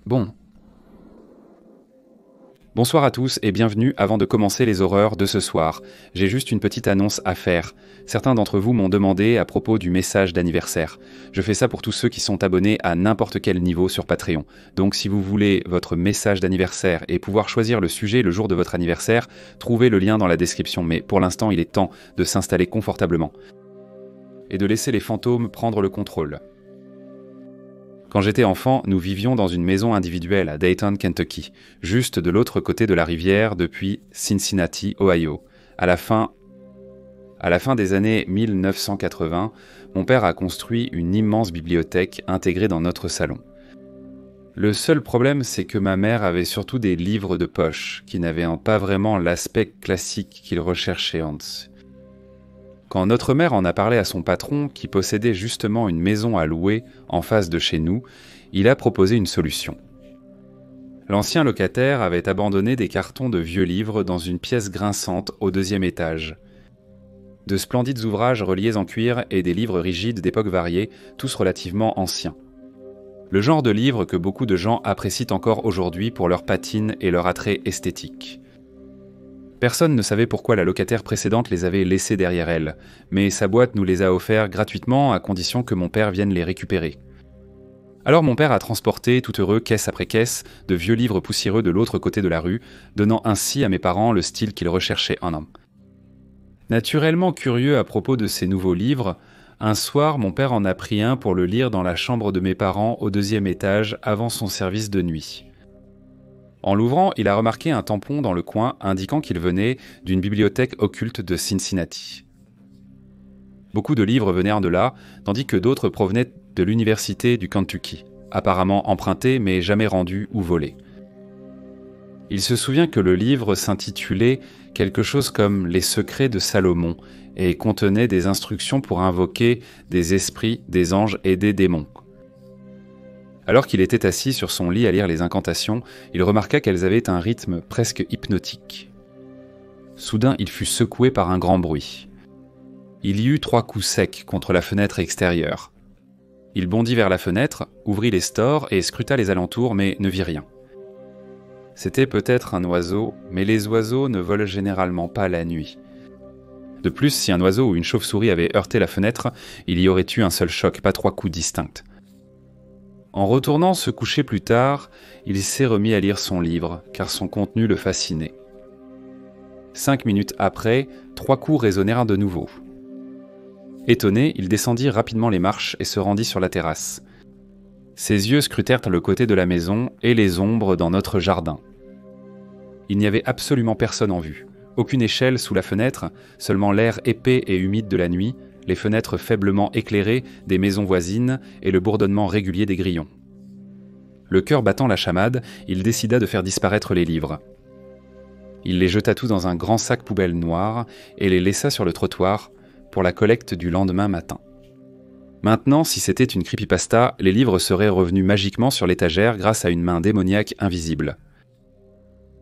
Bon. Bonsoir à tous et bienvenue avant de commencer les horreurs de ce soir. J'ai juste une petite annonce à faire. Certains d'entre vous m'ont demandé à propos du message d'anniversaire. Je fais ça pour tous ceux qui sont abonnés à n'importe quel niveau sur Patreon. Donc si vous voulez votre message d'anniversaire et pouvoir choisir le sujet le jour de votre anniversaire, trouvez le lien dans la description. Mais pour l'instant, il est temps de s'installer confortablement et de laisser les fantômes prendre le contrôle. Quand j'étais enfant, nous vivions dans une maison individuelle à Dayton, Kentucky, juste de l'autre côté de la rivière depuis Cincinnati, Ohio. À la fin des années 1980, mon père a construit une immense bibliothèque intégrée dans notre salon. Le seul problème, c'est que ma mère avait surtout des livres de poche, qui n'avaient pas vraiment l'aspect classique qu'il recherchait Hans. Quand notre mère en a parlé à son patron, qui possédait justement une maison à louer en face de chez nous, il a proposé une solution. L'ancien locataire avait abandonné des cartons de vieux livres dans une pièce grinçante au 2e étage. De splendides ouvrages reliés en cuir et des livres rigides d'époques variées, tous relativement anciens. Le genre de livre que beaucoup de gens apprécient encore aujourd'hui pour leur patine et leur attrait esthétique. Personne ne savait pourquoi la locataire précédente les avait laissés derrière elle, mais sa boîte nous les a offerts gratuitement à condition que mon père vienne les récupérer. Alors mon père a transporté, tout heureux, caisse après caisse, de vieux livres poussiéreux de l'autre côté de la rue, donnant ainsi à mes parents le style qu'ils recherchaient en homme. Naturellement curieux à propos de ces nouveaux livres, un soir mon père en a pris un pour le lire dans la chambre de mes parents au 2e étage avant son service de nuit. En l'ouvrant, il a remarqué un tampon dans le coin indiquant qu'il venait d'une bibliothèque occulte de Cincinnati. Beaucoup de livres venaient de là, tandis que d'autres provenaient de l'université du Kentucky, apparemment empruntés mais jamais rendus ou volés. Il se souvient que le livre s'intitulait quelque chose comme « Les secrets de Salomon » et contenait des instructions pour invoquer des esprits, des anges et des démons. Alors qu'il était assis sur son lit à lire les incantations, il remarqua qu'elles avaient un rythme presque hypnotique. Soudain, il fut secoué par un grand bruit. Il y eut 3 coups secs contre la fenêtre extérieure. Il bondit vers la fenêtre, ouvrit les stores et scruta les alentours, mais ne vit rien. C'était peut-être un oiseau, mais les oiseaux ne volent généralement pas la nuit. De plus, si un oiseau ou une chauve-souris avait heurté la fenêtre, il y aurait eu un seul choc, pas 3 coups distincts. En retournant se coucher plus tard, il s'est remis à lire son livre, car son contenu le fascinait. 5 minutes après, 3 coups résonnèrent de nouveau. Étonné, il descendit rapidement les marches et se rendit sur la terrasse. Ses yeux scrutèrent le côté de la maison et les ombres dans notre jardin. Il n'y avait absolument personne en vue. Aucune échelle sous la fenêtre, seulement l'air épais et humide de la nuit, les fenêtres faiblement éclairées des maisons voisines et le bourdonnement régulier des grillons. Le cœur battant la chamade, il décida de faire disparaître les livres. Il les jeta tous dans un grand sac poubelle noir et les laissa sur le trottoir pour la collecte du lendemain matin. Maintenant, si c'était une creepypasta, les livres seraient revenus magiquement sur l'étagère grâce à une main démoniaque invisible.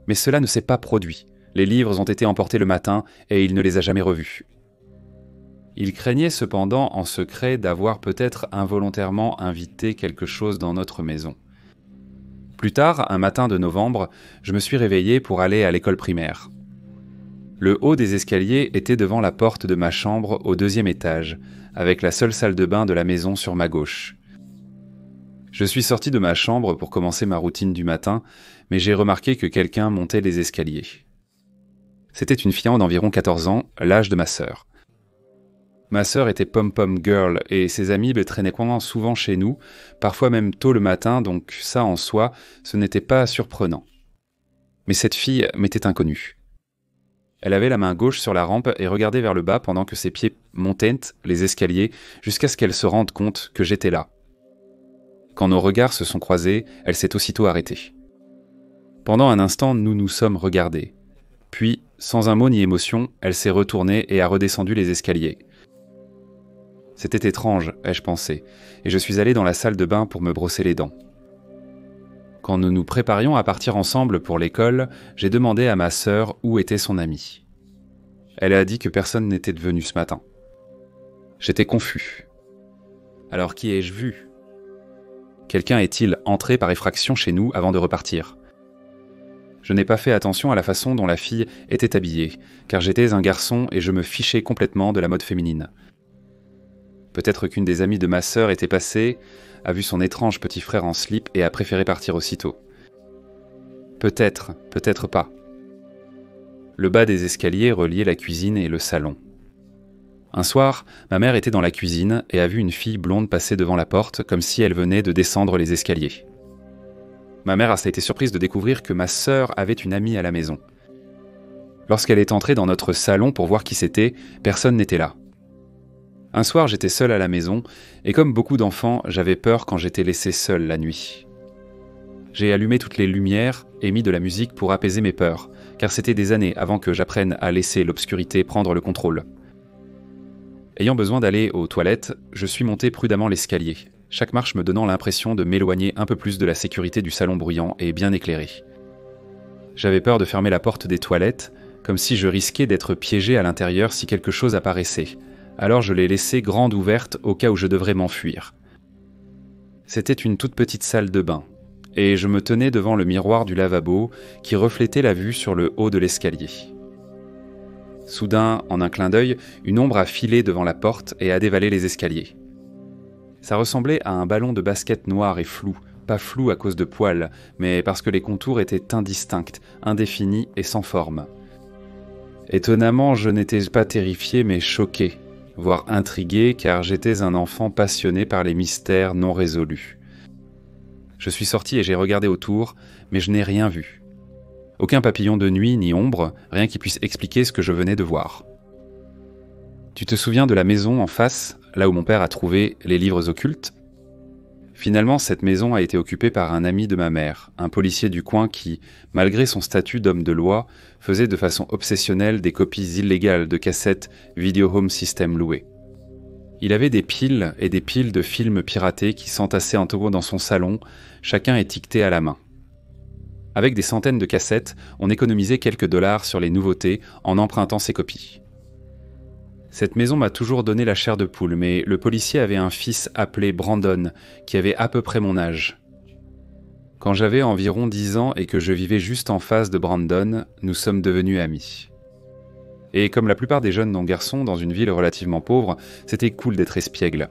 Mais cela ne s'est pas produit. Les livres ont été emportés le matin et il ne les a jamais revus. Il craignait cependant en secret d'avoir peut-être involontairement invité quelque chose dans notre maison. Plus tard, un matin de novembre, je me suis réveillé pour aller à l'école primaire. Le haut des escaliers était devant la porte de ma chambre au 2e étage, avec la seule salle de bain de la maison sur ma gauche. Je suis sorti de ma chambre pour commencer ma routine du matin, mais j'ai remarqué que quelqu'un montait les escaliers. C'était une fillette d'environ 14 ans, l'âge de ma sœur. Ma sœur était pom-pom girl et ses amis traînaient souvent chez nous, parfois même tôt le matin, donc ça en soi, ce n'était pas surprenant. Mais cette fille m'était inconnue. Elle avait la main gauche sur la rampe et regardait vers le bas pendant que ses pieds montaient les escaliers jusqu'à ce qu'elle se rende compte que j'étais là. Quand nos regards se sont croisés, elle s'est aussitôt arrêtée. Pendant un instant, nous nous sommes regardés. Puis, sans un mot ni émotion, elle s'est retournée et a redescendu les escaliers. C'était étrange, ai-je pensé, et je suis allé dans la salle de bain pour me brosser les dents. Quand nous nous préparions à partir ensemble pour l'école, j'ai demandé à ma sœur où était son amie. Elle a dit que personne n'était venu ce matin. J'étais confus. Alors qui ai-je vu ? Quelqu'un est-il entré par effraction chez nous avant de repartir ? Je n'ai pas fait attention à la façon dont la fille était habillée, car j'étais un garçon et je me fichais complètement de la mode féminine. Peut-être qu'une des amies de ma sœur était passée, a vu son étrange petit frère en slip et a préféré partir aussitôt. Peut-être, peut-être pas. Le bas des escaliers reliait la cuisine et le salon. Un soir, ma mère était dans la cuisine et a vu une fille blonde passer devant la porte comme si elle venait de descendre les escaliers. Ma mère a été surprise de découvrir que ma sœur avait une amie à la maison. Lorsqu'elle est entrée dans notre salon pour voir qui c'était, personne n'était là. Un soir, j'étais seul à la maison, et comme beaucoup d'enfants, j'avais peur quand j'étais laissé seul la nuit. J'ai allumé toutes les lumières et mis de la musique pour apaiser mes peurs, car c'était des années avant que j'apprenne à laisser l'obscurité prendre le contrôle. Ayant besoin d'aller aux toilettes, je suis monté prudemment l'escalier, chaque marche me donnant l'impression de m'éloigner un peu plus de la sécurité du salon bruyant et bien éclairé. J'avais peur de fermer la porte des toilettes, comme si je risquais d'être piégé à l'intérieur si quelque chose apparaissait. Alors je l'ai laissée grande ouverte au cas où je devrais m'enfuir. C'était une toute petite salle de bain, et je me tenais devant le miroir du lavabo qui reflétait la vue sur le haut de l'escalier. Soudain, en un clin d'œil, une ombre a filé devant la porte et a dévalé les escaliers. Ça ressemblait à un ballon de basket noir et flou, pas flou à cause de poils, mais parce que les contours étaient indistincts, indéfinis et sans forme. Étonnamment, je n'étais pas terrifié mais choqué, voire intrigué car j'étais un enfant passionné par les mystères non résolus. Je suis sorti et j'ai regardé autour, mais je n'ai rien vu. Aucun papillon de nuit ni ombre, rien qui puisse expliquer ce que je venais de voir. Tu te souviens de la maison en face, là où mon père a trouvé les livres occultes ? Finalement, cette maison a été occupée par un ami de ma mère, un policier du coin qui, malgré son statut d'homme de loi, faisait de façon obsessionnelle des copies illégales de cassettes Video Home System louées. Il avait des piles et des piles de films piratés qui s'entassaient en taureau dans son salon, chacun étiqueté à la main. Avec des centaines de cassettes, on économisait quelques dollars sur les nouveautés en empruntant ces copies. Cette maison m'a toujours donné la chair de poule, mais le policier avait un fils appelé Brandon, qui avait à peu près mon âge. Quand j'avais environ 10 ans et que je vivais juste en face de Brandon, nous sommes devenus amis. Et comme la plupart des jeunes non-garçons dans une ville relativement pauvre, c'était cool d'être espiègle.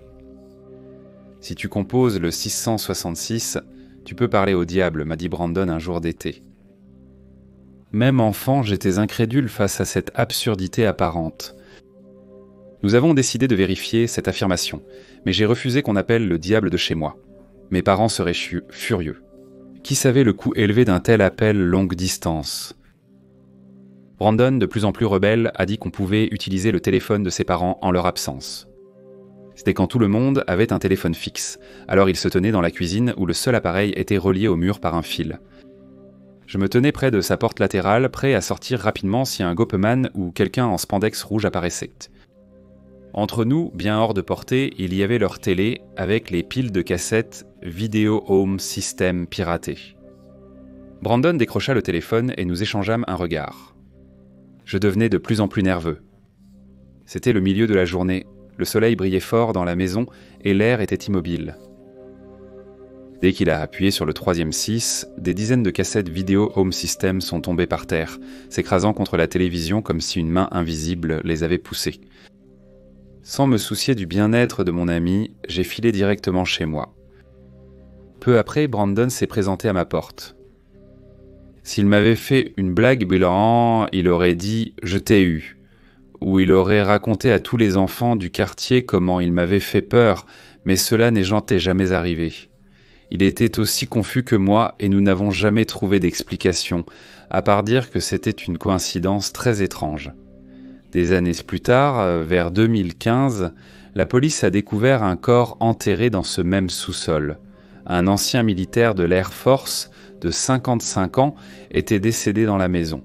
Si tu composes le 666, tu peux parler au diable, m'a dit Brandon un jour d'été. Même enfant, j'étais incrédule face à cette absurdité apparente. Nous avons décidé de vérifier cette affirmation, mais j'ai refusé qu'on appelle le diable de chez moi. Mes parents seraient furieux. Qui savait le coût élevé d'un tel appel longue distance ? Brandon, de plus en plus rebelle, a dit qu'on pouvait utiliser le téléphone de ses parents en leur absence. C'était quand tout le monde avait un téléphone fixe, alors il se tenait dans la cuisine où le seul appareil était relié au mur par un fil. Je me tenais près de sa porte latérale, prêt à sortir rapidement si un gopeman ou quelqu'un en spandex rouge apparaissait. Entre nous, bien hors de portée, il y avait leur télé avec les piles de cassettes Video Home System piratées. Brandon décrocha le téléphone et nous échangeâmes un regard. Je devenais de plus en plus nerveux. C'était le milieu de la journée, le soleil brillait fort dans la maison et l'air était immobile. Dès qu'il a appuyé sur le 3e 6, des dizaines de cassettes Video Home System sont tombées par terre, s'écrasant contre la télévision comme si une main invisible les avait poussées. Sans me soucier du bien-être de mon ami, j'ai filé directement chez moi. Peu après, Brandon s'est présenté à ma porte. S'il m'avait fait une blague brûlante, il aurait dit « je t'ai eu », ou il aurait raconté à tous les enfants du quartier comment il m'avait fait peur, mais cela n'est jamais arrivé. Il était aussi confus que moi et nous n'avons jamais trouvé d'explication, à part dire que c'était une coïncidence très étrange. Des années plus tard, vers 2015, la police a découvert un corps enterré dans ce même sous-sol. Un ancien militaire de l'Air Force de 55 ans était décédé dans la maison.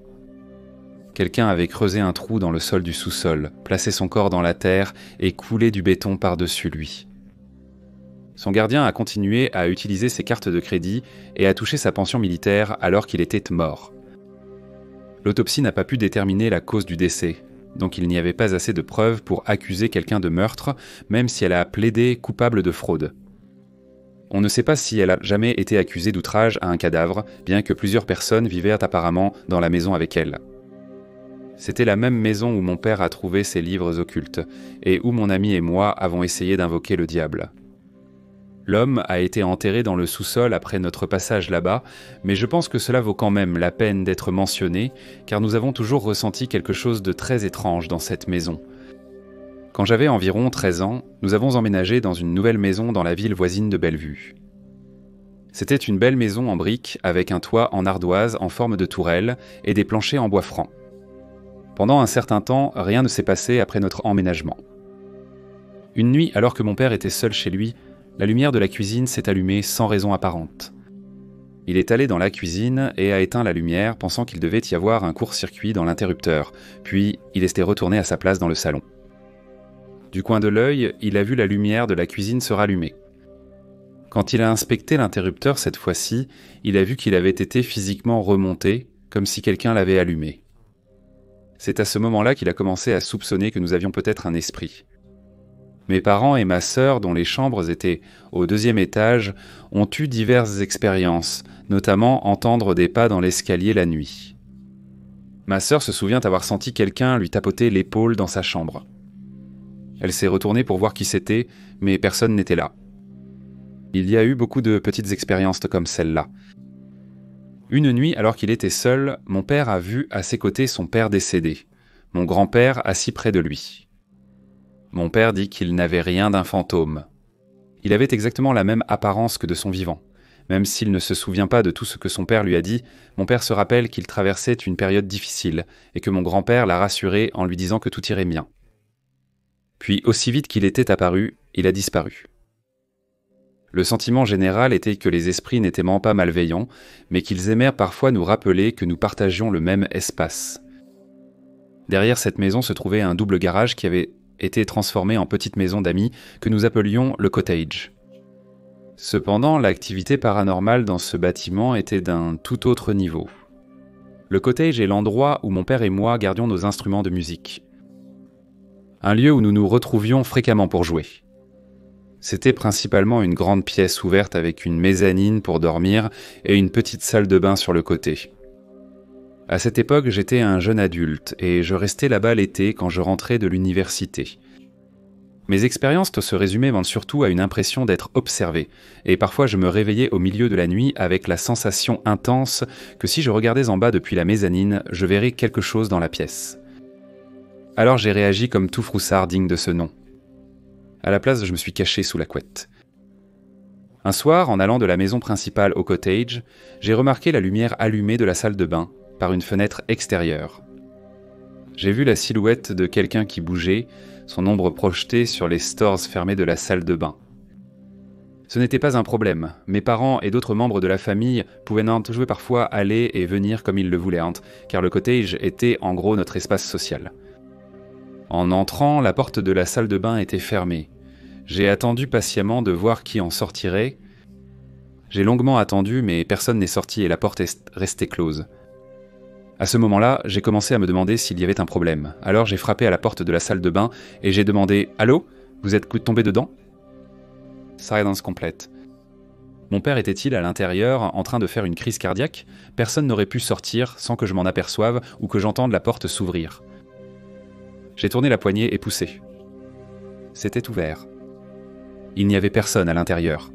Quelqu'un avait creusé un trou dans le sol du sous-sol, placé son corps dans la terre et coulé du béton par-dessus lui. Son gardien a continué à utiliser ses cartes de crédit et a touché sa pension militaire alors qu'il était mort. L'autopsie n'a pas pu déterminer la cause du décès, donc il n'y avait pas assez de preuves pour accuser quelqu'un de meurtre, même si elle a plaidé coupable de fraude. On ne sait pas si elle a jamais été accusée d'outrage à un cadavre, bien que plusieurs personnes vivaient apparemment dans la maison avec elle. C'était la même maison où mon père a trouvé ses livres occultes, et où mon ami et moi avons essayé d'invoquer le diable. L'homme a été enterré dans le sous-sol après notre passage là-bas, mais je pense que cela vaut quand même la peine d'être mentionné, car nous avons toujours ressenti quelque chose de très étrange dans cette maison. Quand j'avais environ 13 ans, nous avons emménagé dans une nouvelle maison dans la ville voisine de Bellevue. C'était une belle maison en briques avec un toit en ardoise en forme de tourelle et des planchers en bois franc. Pendant un certain temps, rien ne s'est passé après notre emménagement. Une nuit, alors que mon père était seul chez lui, la lumière de la cuisine s'est allumée sans raison apparente. Il est allé dans la cuisine et a éteint la lumière, pensant qu'il devait y avoir un court-circuit dans l'interrupteur, puis il était retourné à sa place dans le salon. Du coin de l'œil, il a vu la lumière de la cuisine se rallumer. Quand il a inspecté l'interrupteur cette fois-ci, il a vu qu'il avait été physiquement remonté, comme si quelqu'un l'avait allumé. C'est à ce moment-là qu'il a commencé à soupçonner que nous avions peut-être un esprit. Mes parents et ma sœur, dont les chambres étaient au 2e étage, ont eu diverses expériences, notamment entendre des pas dans l'escalier la nuit. Ma sœur se souvient avoir senti quelqu'un lui tapoter l'épaule dans sa chambre. Elle s'est retournée pour voir qui c'était, mais personne n'était là. Il y a eu beaucoup de petites expériences comme celle-là. Une nuit, alors qu'il était seul, mon père a vu à ses côtés son père décédé, mon grand-père assis près de lui. Mon père dit qu'il n'avait rien d'un fantôme. Il avait exactement la même apparence que de son vivant. Même s'il ne se souvient pas de tout ce que son père lui a dit, mon père se rappelle qu'il traversait une période difficile et que mon grand-père l'a rassuré en lui disant que tout irait bien. Puis, aussi vite qu'il était apparu, il a disparu. Le sentiment général était que les esprits n'étaient pas malveillants, mais qu'ils aimèrent parfois nous rappeler que nous partagions le même espace. Derrière cette maison se trouvait un double garage qui avait été transformé en petite maison d'amis que nous appelions le cottage. Cependant, l'activité paranormale dans ce bâtiment était d'un tout autre niveau. Le cottage est l'endroit où mon père et moi gardions nos instruments de musique. Un lieu où nous nous retrouvions fréquemment pour jouer. C'était principalement une grande pièce ouverte avec une mezzanine pour dormir et une petite salle de bain sur le côté. À cette époque, j'étais un jeune adulte et je restais là-bas l'été quand je rentrais de l'université. Mes expériences se résumaient surtout à une impression d'être observé, et parfois je me réveillais au milieu de la nuit avec la sensation intense que si je regardais en bas depuis la mezzanine, je verrais quelque chose dans la pièce. Alors j'ai réagi comme tout froussard digne de ce nom. À la place, je me suis caché sous la couette. Un soir, en allant de la maison principale au cottage, j'ai remarqué la lumière allumée de la salle de bain par une fenêtre extérieure. J'ai vu la silhouette de quelqu'un qui bougeait, son ombre projetée sur les stores fermés de la salle de bain. Ce n'était pas un problème. Mes parents et d'autres membres de la famille pouvaient jouer parfois aller et venir comme ils le voulaient, car le cottage était en gros notre espace social. En entrant, la porte de la salle de bain était fermée. J'ai attendu patiemment de voir qui en sortirait. J'ai longuement attendu, mais personne n'est sorti et la porte est restée close. À ce moment-là, j'ai commencé à me demander s'il y avait un problème. Alors j'ai frappé à la porte de la salle de bain et j'ai demandé « Allô ? Vous êtes tombé dedans ?» Silence complète. Mon père était-il à l'intérieur en train de faire une crise cardiaque ? Personne n'aurait pu sortir sans que je m'en aperçoive ou que j'entende la porte s'ouvrir. J'ai tourné la poignée et poussé. C'était ouvert. Il n'y avait personne à l'intérieur.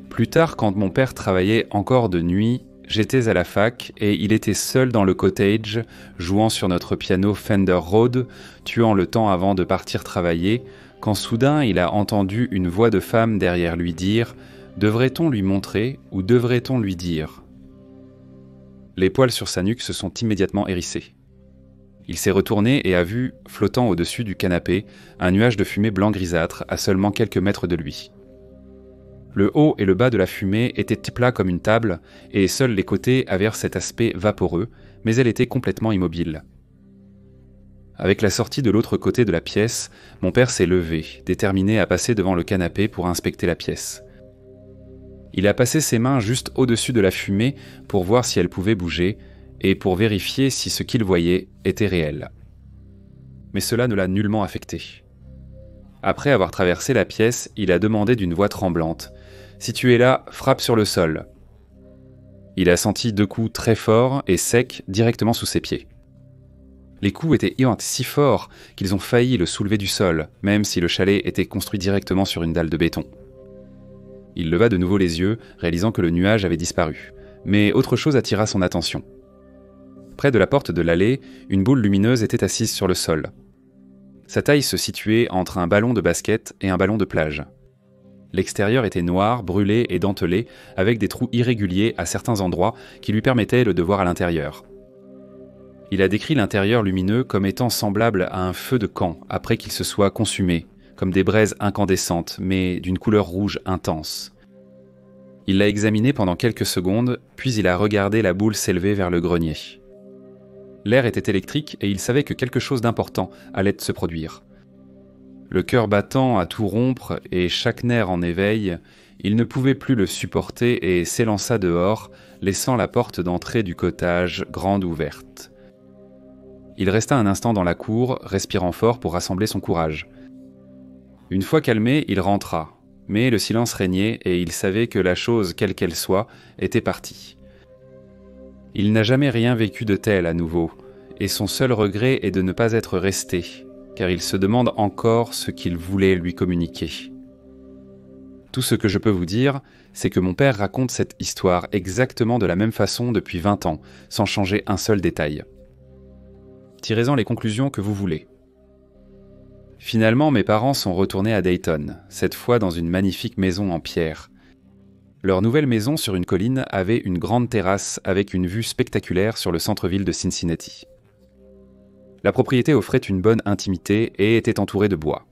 Plus tard, quand mon père travaillait encore de nuit, j'étais à la fac et il était seul dans le cottage, jouant sur notre piano Fender Rhodes, tuant le temps avant de partir travailler, quand soudain il a entendu une voix de femme derrière lui dire « Devrait-on lui montrer ou devrait-on lui dire ?» Les poils sur sa nuque se sont immédiatement hérissés. Il s'est retourné et a vu, flottant au-dessus du canapé, un nuage de fumée blanc grisâtre à seulement quelques mètres de lui. Le haut et le bas de la fumée étaient plats comme une table, et seuls les côtés avaient cet aspect vaporeux, mais elle était complètement immobile. Avec la sortie de l'autre côté de la pièce, mon père s'est levé, déterminé à passer devant le canapé pour inspecter la pièce. Il a passé ses mains juste au-dessus de la fumée pour voir si elle pouvait bouger, et pour vérifier si ce qu'il voyait était réel. Mais cela ne l'a nullement affecté. Après avoir traversé la pièce, il a demandé d'une voix tremblante « Si tu es là, frappe sur le sol ». Il a senti 2 coups très forts et secs directement sous ses pieds. Les coups étaient si forts qu'ils ont failli le soulever du sol, même si le chalet était construit directement sur une dalle de béton. Il leva de nouveau les yeux, réalisant que le nuage avait disparu. Mais autre chose attira son attention. Près de la porte de l'allée, une boule lumineuse était assise sur le sol. Sa taille se situait entre un ballon de basket et un ballon de plage. L'extérieur était noir, brûlé et dentelé, avec des trous irréguliers à certains endroits qui lui permettaient de voir à l'intérieur. Il a décrit l'intérieur lumineux comme étant semblable à un feu de camp après qu'il se soit consumé, comme des braises incandescentes, mais d'une couleur rouge intense. Il l'a examiné pendant quelques secondes, puis il a regardé la boule s'élever vers le grenier. L'air était électrique et il savait que quelque chose d'important allait se produire. Le cœur battant à tout rompre et chaque nerf en éveil, il ne pouvait plus le supporter et s'élança dehors, laissant la porte d'entrée du cottage grande ouverte. Il resta un instant dans la cour, respirant fort pour rassembler son courage. Une fois calmé, il rentra, mais le silence régnait et il savait que la chose, quelle qu'elle soit, était partie. Il n'a jamais rien vécu de tel à nouveau, et son seul regret est de ne pas être resté, car il se demande encore ce qu'il voulait lui communiquer. Tout ce que je peux vous dire, c'est que mon père raconte cette histoire exactement de la même façon depuis 20 ans, sans changer un seul détail. Tirez-en les conclusions que vous voulez. Finalement, mes parents sont retournés à Dayton, cette fois dans une magnifique maison en pierre. Leur nouvelle maison sur une colline avait une grande terrasse avec une vue spectaculaire sur le centre-ville de Cincinnati. La propriété offrait une bonne intimité et était entourée de bois.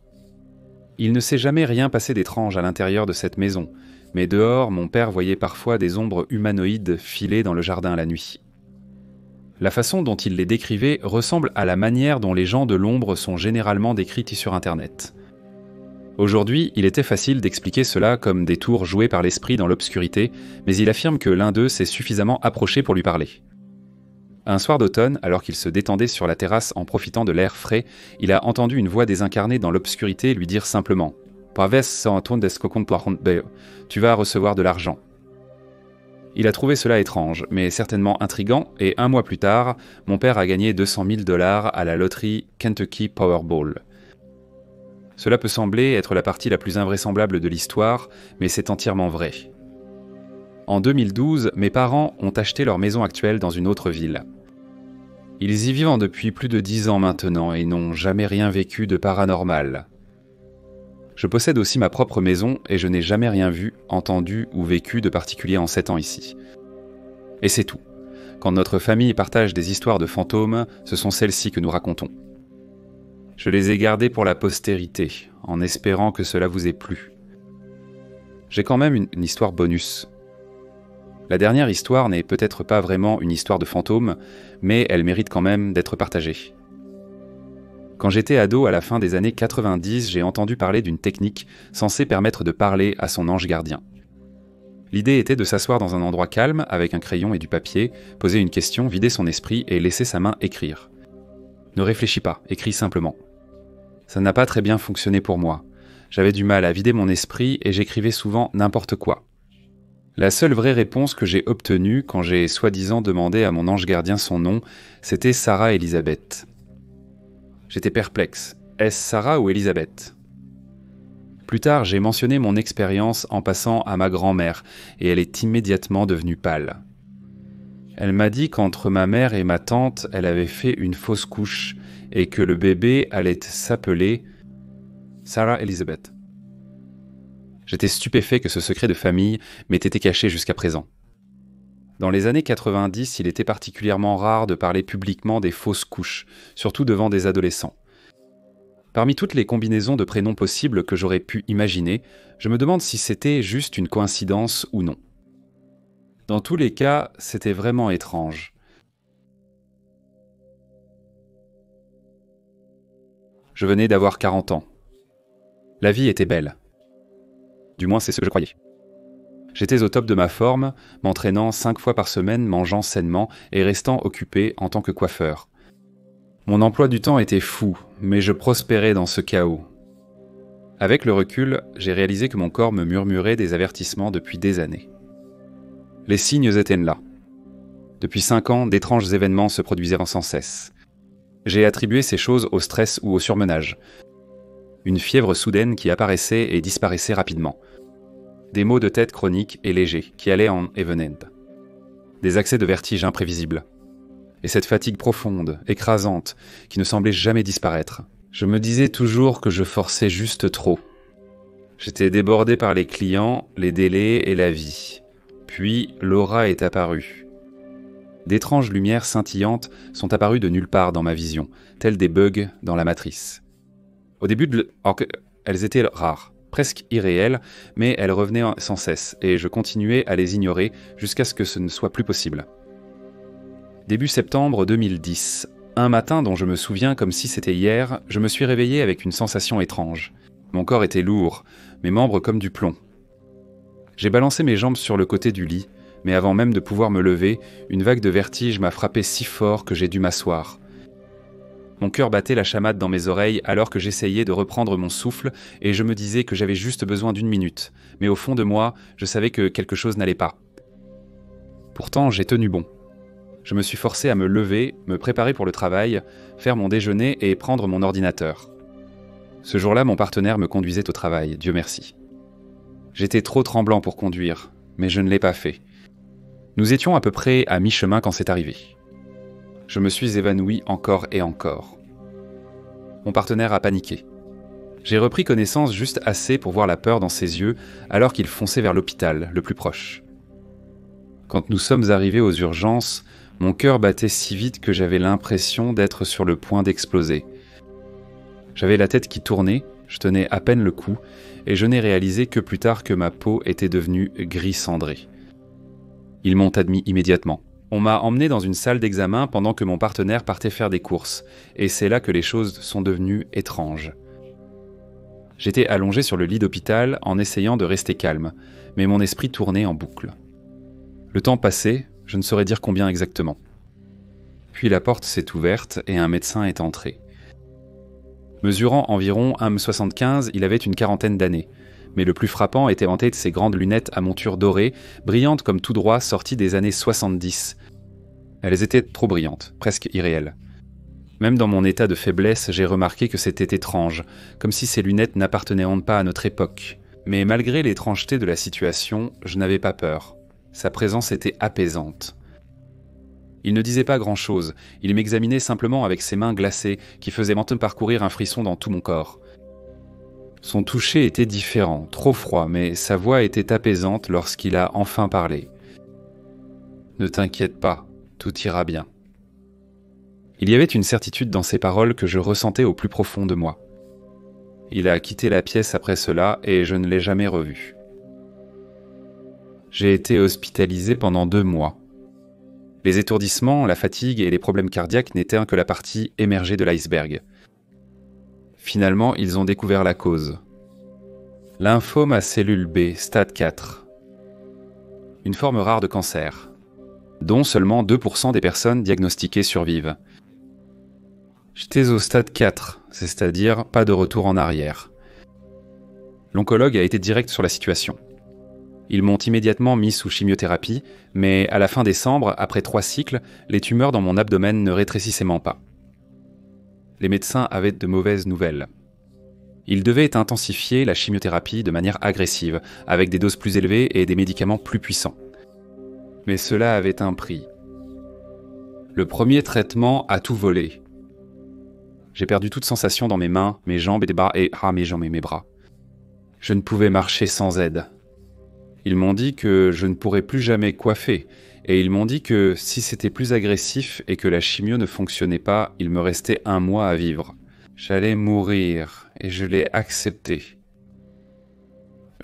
Il ne s'est jamais rien passé d'étrange à l'intérieur de cette maison, mais dehors, mon père voyait parfois des ombres humanoïdes filer dans le jardin la nuit. La façon dont il les décrivait ressemble à la manière dont les gens de l'ombre sont généralement décrits sur Internet. Aujourd'hui, il était facile d'expliquer cela comme des tours jouées par l'esprit dans l'obscurité, mais il affirme que l'un d'eux s'est suffisamment approché pour lui parler. Un soir d'automne, alors qu'il se détendait sur la terrasse en profitant de l'air frais, il a entendu une voix désincarnée dans l'obscurité lui dire simplement « Tu vas recevoir de l'argent ». Il a trouvé cela étrange, mais certainement intriguant, et 1 mois plus tard, mon père a gagné $200 000 à la loterie Kentucky Powerball. Cela peut sembler être la partie la plus invraisemblable de l'histoire, mais c'est entièrement vrai. En 2012, mes parents ont acheté leur maison actuelle dans une autre ville. Ils y vivent depuis plus de 10 ans maintenant et n'ont jamais rien vécu de paranormal. Je possède aussi ma propre maison et je n'ai jamais rien vu, entendu ou vécu de particulier en 7 ans ici. Et c'est tout. Quand notre famille partage des histoires de fantômes, ce sont celles-ci que nous racontons. Je les ai gardées pour la postérité, en espérant que cela vous ait plu. J'ai quand même une histoire bonus. La dernière histoire n'est peut-être pas vraiment une histoire de fantôme, mais elle mérite quand même d'être partagée. Quand j'étais ado à la fin des années 90, j'ai entendu parler d'une technique censée permettre de parler à son ange gardien. L'idée était de s'asseoir dans un endroit calme avec un crayon et du papier, poser une question, vider son esprit et laisser sa main écrire. Ne réfléchis pas, écris simplement. Ça n'a pas très bien fonctionné pour moi. J'avais du mal à vider mon esprit et j'écrivais souvent n'importe quoi. La seule vraie réponse que j'ai obtenue quand j'ai soi-disant demandé à mon ange gardien son nom, c'était Sarah Elizabeth. J'étais perplexe. Est-ce Sarah ou Elizabeth ? Plus tard, j'ai mentionné mon expérience en passant à ma grand-mère et elle est immédiatement devenue pâle. Elle m'a dit qu'entre ma mère et ma tante, elle avait fait une fausse couche et que le bébé allait s'appeler Sarah Elizabeth. J'étais stupéfait que ce secret de famille m'ait été caché jusqu'à présent. Dans les années 90, il était particulièrement rare de parler publiquement des fausses couches, surtout devant des adolescents. Parmi toutes les combinaisons de prénoms possibles que j'aurais pu imaginer, je me demande si c'était juste une coïncidence ou non. Dans tous les cas, c'était vraiment étrange. Je venais d'avoir 40 ans. La vie était belle. Du moins, c'est ce que je croyais. J'étais au top de ma forme, m'entraînant 5 fois par semaine, mangeant sainement et restant occupé en tant que coiffeur. Mon emploi du temps était fou, mais je prospérais dans ce chaos. Avec le recul, j'ai réalisé que mon corps me murmurait des avertissements depuis des années. Les signes étaient là. Depuis 5 ans, d'étranges événements se produisaient sans cesse. J'ai attribué ces choses au stress ou au surmenage. Une fièvre soudaine qui apparaissait et disparaissait rapidement. Des maux de tête chroniques et légers qui allaient et venaient. Des accès de vertige imprévisibles. Et cette fatigue profonde, écrasante, qui ne semblait jamais disparaître. Je me disais toujours que je forçais juste trop. J'étais débordé par les clients, les délais et la vie. Puis l'aura est apparue. D'étranges lumières scintillantes sont apparues de nulle part dans ma vision, telles des bugs dans la matrice. Au début, elles étaient rares, presque irréelles, mais elles revenaient sans cesse, et je continuais à les ignorer jusqu'à ce que ce ne soit plus possible. Début septembre 2010, un matin dont je me souviens comme si c'était hier, je me suis réveillé avec une sensation étrange. Mon corps était lourd, mes membres comme du plomb. J'ai balancé mes jambes sur le côté du lit, mais avant même de pouvoir me lever, une vague de vertige m'a frappé si fort que j'ai dû m'asseoir. Mon cœur battait la chamade dans mes oreilles alors que j'essayais de reprendre mon souffle et je me disais que j'avais juste besoin d'1 minute. Mais au fond de moi, je savais que quelque chose n'allait pas. Pourtant, j'ai tenu bon. Je me suis forcé à me lever, me préparer pour le travail, faire mon déjeuner et prendre mon ordinateur. Ce jour-là, mon partenaire me conduisait au travail, Dieu merci. J'étais trop tremblant pour conduire, mais je ne l'ai pas fait. Nous étions à peu près à mi-chemin quand c'est arrivé. Je me suis évanoui encore et encore. Mon partenaire a paniqué. J'ai repris connaissance juste assez pour voir la peur dans ses yeux alors qu'il fonçait vers l'hôpital, le plus proche. Quand nous sommes arrivés aux urgences, mon cœur battait si vite que j'avais l'impression d'être sur le point d'exploser. J'avais la tête qui tournait, je tenais à peine le coup, et je n'ai réalisé que plus tard que ma peau était devenue gris cendré. Ils m'ont admis immédiatement. On m'a emmené dans une salle d'examen pendant que mon partenaire partait faire des courses, et c'est là que les choses sont devenues étranges. J'étais allongé sur le lit d'hôpital en essayant de rester calme, mais mon esprit tournait en boucle. Le temps passait, je ne saurais dire combien exactement. Puis la porte s'est ouverte et un médecin est entré. Mesurant environ 1,75 m, il avait une 40aine d'années. Mais le plus frappant était vanté de ses grandes lunettes à monture dorée, brillantes comme tout droit sorties des années 70. Elles étaient trop brillantes, presque irréelles. Même dans mon état de faiblesse, j'ai remarqué que c'était étrange, comme si ces lunettes n'appartenaient pas à notre époque. Mais malgré l'étrangeté de la situation, je n'avais pas peur. Sa présence était apaisante. Il ne disait pas grand-chose, il m'examinait simplement avec ses mains glacées qui faisaient maintenant parcourir un frisson dans tout mon corps. Son toucher était différent, trop froid, mais sa voix était apaisante lorsqu'il a enfin parlé. « Ne t'inquiète pas, tout ira bien. » Il y avait une certitude dans ses paroles que je ressentais au plus profond de moi. Il a quitté la pièce après cela et je ne l'ai jamais revu. J'ai été hospitalisé pendant 2 mois. Les étourdissements, la fatigue et les problèmes cardiaques n'étaient que la partie émergée de l'iceberg. Finalement, ils ont découvert la cause. Lymphome à cellule B, stade 4. Une forme rare de cancer, dont seulement 2% des personnes diagnostiquées survivent. J'étais au stade 4, c'est-à-dire pas de retour en arrière. L'oncologue a été direct sur la situation. Ils m'ont immédiatement mis sous chimiothérapie, mais à la fin décembre, après 3 cycles, les tumeurs dans mon abdomen ne rétrécissaient pas. Les médecins avaient de mauvaises nouvelles. Ils devaient intensifier la chimiothérapie de manière agressive, avec des doses plus élevées et des médicaments plus puissants. Mais cela avait un prix. Le premier traitement a tout volé. J'ai perdu toute sensation dans mes mains, mes jambes et des bras, mes jambes et mes bras. Je ne pouvais marcher sans aide. Ils m'ont dit que je ne pourrais plus jamais coiffer, et ils m'ont dit que si c'était plus agressif et que la chimio ne fonctionnait pas, il me restait 1 mois à vivre. J'allais mourir, et je l'ai accepté.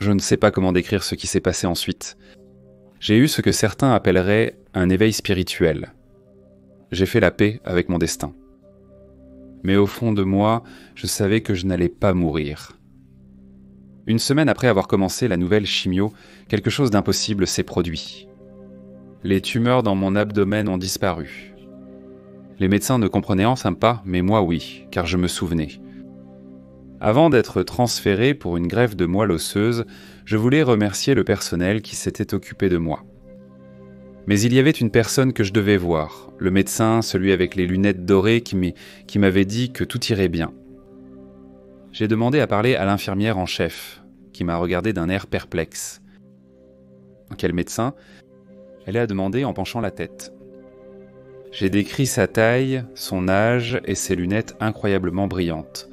Je ne sais pas comment décrire ce qui s'est passé ensuite. J'ai eu ce que certains appelleraient un éveil spirituel. J'ai fait la paix avec mon destin. Mais au fond de moi, je savais que je n'allais pas mourir. Une semaine après avoir commencé la nouvelle chimio, quelque chose d'impossible s'est produit. Les tumeurs dans mon abdomen ont disparu. Les médecins ne comprenaient enfin pas, mais moi oui, car je me souvenais. Avant d'être transféré pour une greffe de moelle osseuse, je voulais remercier le personnel qui s'était occupé de moi. Mais il y avait une personne que je devais voir, le médecin, celui avec les lunettes dorées qui m'avait dit que tout irait bien. J'ai demandé à parler à l'infirmière en chef, qui m'a regardé d'un air perplexe. Quel médecin ? Elle a demandé en penchant la tête. J'ai décrit sa taille, son âge et ses lunettes incroyablement brillantes.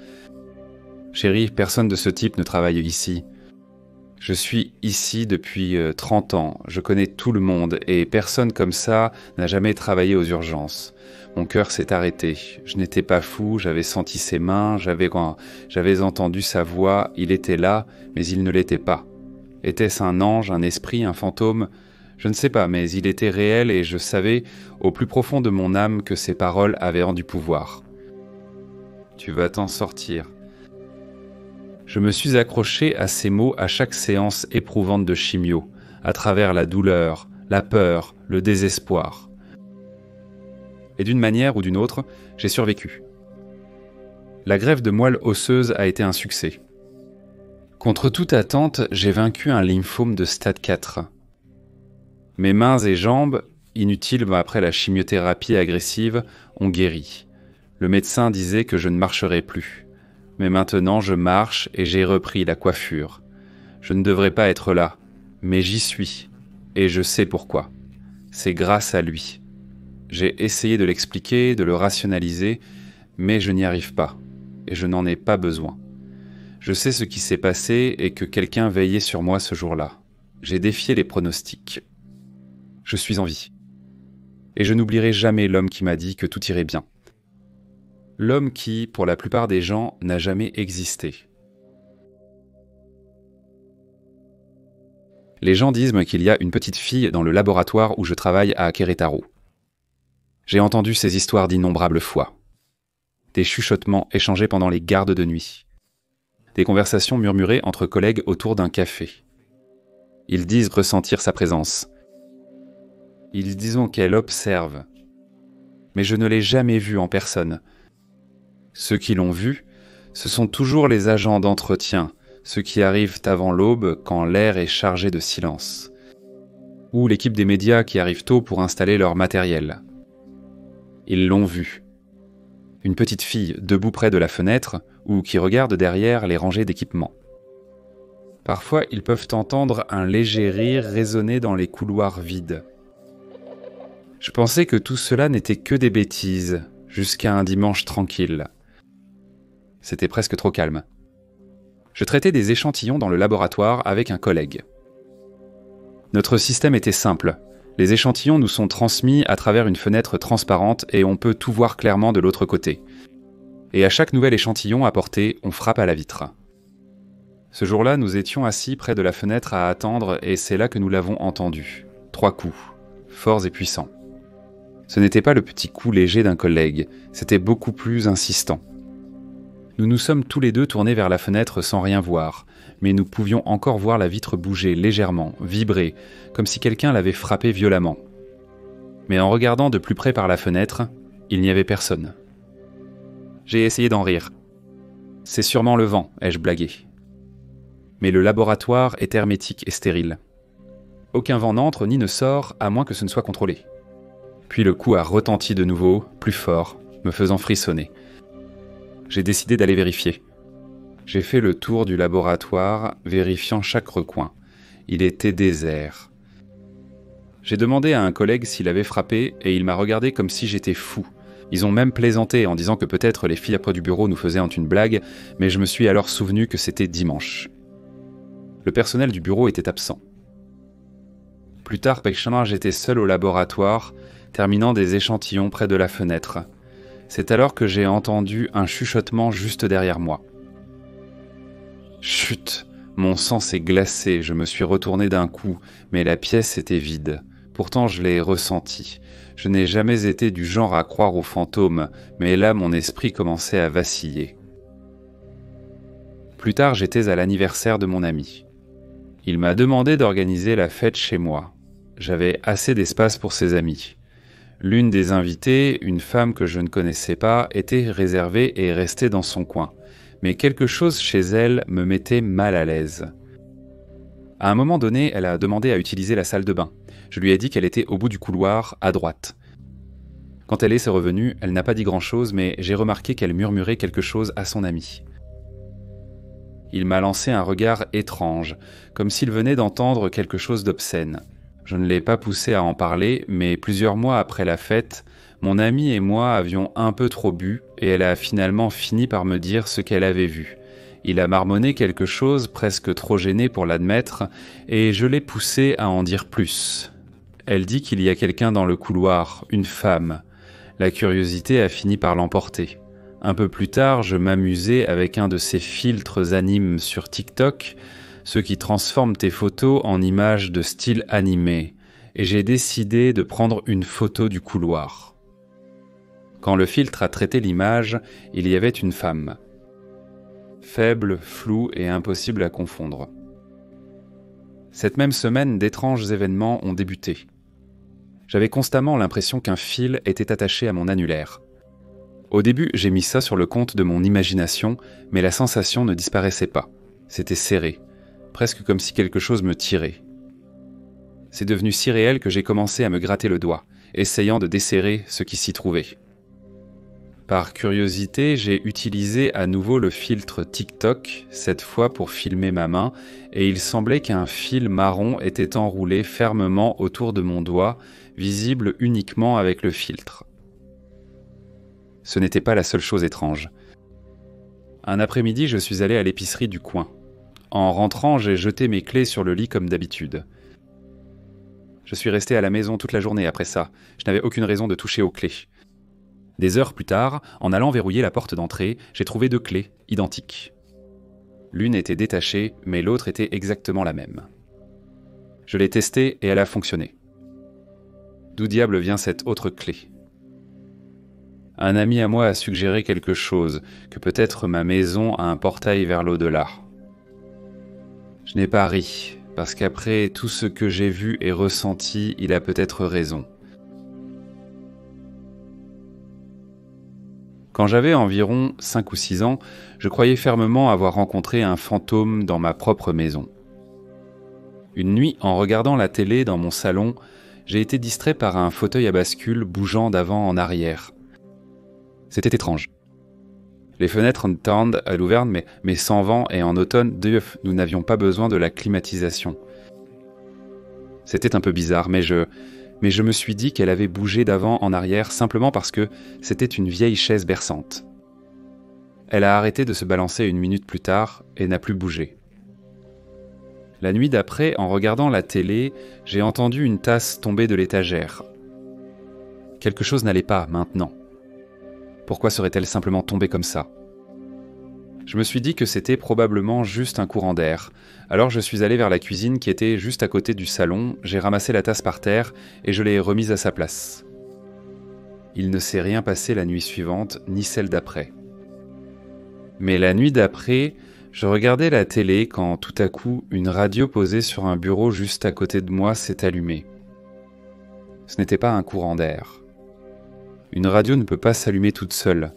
Chérie, personne de ce type ne travaille ici. Je suis ici depuis 30 ans, je connais tout le monde et personne comme ça n'a jamais travaillé aux urgences. Mon cœur s'est arrêté, je n'étais pas fou, j'avais senti ses mains, j'avais entendu sa voix, il était là, mais il ne l'était pas. Était-ce un ange, un esprit, un fantôme ? Je ne sais pas, mais il était réel et je savais au plus profond de mon âme que ses paroles avaient du pouvoir. Tu vas t'en sortir. Je me suis accroché à ces mots à chaque séance éprouvante de chimio, à travers la douleur, la peur, le désespoir. Et d'une manière ou d'une autre, j'ai survécu. La greffe de moelle osseuse a été un succès. Contre toute attente, j'ai vaincu un lymphome de stade 4. Mes mains et jambes, inutiles après la chimiothérapie agressive, ont guéri. Le médecin disait que je ne marcherais plus. Mais maintenant je marche et j'ai repris la coiffure. Je ne devrais pas être là, mais j'y suis. Et je sais pourquoi. C'est grâce à lui. J'ai essayé de l'expliquer, de le rationaliser, mais je n'y arrive pas. Et je n'en ai pas besoin. Je sais ce qui s'est passé et que quelqu'un veillait sur moi ce jour-là. J'ai défié les pronostics. Je suis en vie. Et je n'oublierai jamais l'homme qui m'a dit que tout irait bien. L'homme qui, pour la plupart des gens, n'a jamais existé. Les gens disent qu'il y a une petite fille dans le laboratoire où je travaille à Querétaro. J'ai entendu ces histoires d'innombrables fois. Des chuchotements échangés pendant les gardes de nuit. Des conversations murmurées entre collègues autour d'un café. Ils disent ressentir sa présence. Ils disent qu'elle observe. Mais je ne l'ai jamais vue en personne. Ceux qui l'ont vue, ce sont toujours les agents d'entretien, ceux qui arrivent avant l'aube quand l'air est chargé de silence. Ou l'équipe des médias qui arrive tôt pour installer leur matériel. Ils l'ont vue. Une petite fille debout près de la fenêtre ou qui regarde derrière les rangées d'équipements. Parfois, ils peuvent entendre un léger rire résonner dans les couloirs vides. Je pensais que tout cela n'était que des bêtises, jusqu'à un dimanche tranquille. C'était presque trop calme. Je traitais des échantillons dans le laboratoire avec un collègue. Notre système était simple. Les échantillons nous sont transmis à travers une fenêtre transparente et on peut tout voir clairement de l'autre côté. Et à chaque nouvel échantillon apporté, on frappe à la vitre. Ce jour-là, nous étions assis près de la fenêtre à attendre et c'est là que nous l'avons entendu. 3 coups, forts et puissants. Ce n'était pas le petit coup léger d'un collègue, c'était beaucoup plus insistant. Nous nous sommes tous les deux tournés vers la fenêtre sans rien voir, mais nous pouvions encore voir la vitre bouger légèrement, vibrer, comme si quelqu'un l'avait frappée violemment. Mais en regardant de plus près par la fenêtre, il n'y avait personne. J'ai essayé d'en rire. C'est sûrement le vent, ai-je blagué. Mais le laboratoire est hermétique et stérile. Aucun vent n'entre ni ne sort, à moins que ce ne soit contrôlé. Puis le coup a retenti de nouveau, plus fort, me faisant frissonner. J'ai décidé d'aller vérifier. J'ai fait le tour du laboratoire, vérifiant chaque recoin. Il était désert. J'ai demandé à un collègue s'il avait frappé et il m'a regardé comme si j'étais fou. Ils ont même plaisanté en disant que peut-être les filles après du bureau nous faisaient une blague, mais je me suis alors souvenu que c'était dimanche. Le personnel du bureau était absent. Plus tard, j'étais seul au laboratoire, terminant des échantillons près de la fenêtre. C'est alors que j'ai entendu un chuchotement juste derrière moi. Chut! Mon sang s'est glacé, je me suis retourné d'un coup, mais la pièce était vide. Pourtant, je l'ai ressenti. Je n'ai jamais été du genre à croire aux fantômes, mais là, mon esprit commençait à vaciller. Plus tard, j'étais à l'anniversaire de mon ami. Il m'a demandé d'organiser la fête chez moi. J'avais assez d'espace pour ses amis. L'une des invitées, une femme que je ne connaissais pas, était réservée et restait dans son coin. mais quelque chose chez elle me mettait mal à l'aise. À un moment donné, elle a demandé à utiliser la salle de bain. Je lui ai dit qu'elle était au bout du couloir, à droite. Quand elle est revenue, elle n'a pas dit grand-chose, mais j'ai remarqué qu'elle murmurait quelque chose à son ami. Il m'a lancé un regard étrange, comme s'il venait d'entendre quelque chose d'obscène. Je ne l'ai pas poussé à en parler, mais plusieurs mois après la fête, mon ami et moi avions un peu trop bu, et elle a finalement fini par me dire ce qu'elle avait vu. Il a marmonné quelque chose, presque trop gêné pour l'admettre, et je l'ai poussé à en dire plus. Elle dit qu'il y a quelqu'un dans le couloir, une femme. La curiosité a fini par l'emporter. Un peu plus tard, je m'amusais avec un de ces filtres animes sur TikTok, ceux qui transforment tes photos en images de style animé, et j'ai décidé de prendre une photo du couloir. Quand le filtre a traité l'image, il y avait une femme. Faible, floue et impossible à confondre. Cette même semaine, d'étranges événements ont débuté. J'avais constamment l'impression qu'un fil était attaché à mon annulaire. Au début, j'ai mis ça sur le compte de mon imagination, mais la sensation ne disparaissait pas. C'était serré, presque comme si quelque chose me tirait. C'est devenu si réel que j'ai commencé à me gratter le doigt, essayant de desserrer ce qui s'y trouvait. Par curiosité, j'ai utilisé à nouveau le filtre TikTok, cette fois pour filmer ma main, et il semblait qu'un fil marron était enroulé fermement autour de mon doigt, visible uniquement avec le filtre. Ce n'était pas la seule chose étrange. Un après-midi, je suis allé à l'épicerie du coin. En rentrant, j'ai jeté mes clés sur le lit comme d'habitude. Je suis resté à la maison toute la journée après ça. Je n'avais aucune raison de toucher aux clés. Des heures plus tard, en allant verrouiller la porte d'entrée, j'ai trouvé 2 clés, identiques. L'une était détachée, mais l'autre était exactement la même. Je l'ai testée et elle a fonctionné. D'où diable vient cette autre clé ? Un ami à moi a suggéré quelque chose, que peut-être ma maison a un portail vers l'au-delà. Je n'ai pas ri, parce qu'après tout ce que j'ai vu et ressenti, il a peut-être raison. Quand j'avais environ 5 ou 6 ans, je croyais fermement avoir rencontré un fantôme dans ma propre maison. Une nuit, en regardant la télé dans mon salon, j'ai été distrait par un fauteuil à bascule bougeant d'avant en arrière. C'était étrange. Les fenêtres tendent à l'ouvert, mais sans vent et en automne, nous n'avions pas besoin de la climatisation. C'était un peu bizarre, mais je me suis dit qu'elle avait bougé d'avant en arrière simplement parce que c'était une vieille chaise berçante. Elle a arrêté de se balancer 1 minute plus tard et n'a plus bougé. La nuit d'après, en regardant la télé, j'ai entendu une tasse tomber de l'étagère. Quelque chose n'allait pas maintenant. Pourquoi serait-elle simplement tombée comme ça ? Je me suis dit que c'était probablement juste un courant d'air. Alors je suis allé vers la cuisine qui était juste à côté du salon, j'ai ramassé la tasse par terre et je l'ai remise à sa place. Il ne s'est rien passé la nuit suivante, ni celle d'après. Mais la nuit d'après, je regardais la télé quand tout à coup, une radio posée sur un bureau juste à côté de moi s'est allumée. Ce n'était pas un courant d'air. Une radio ne peut pas s'allumer toute seule.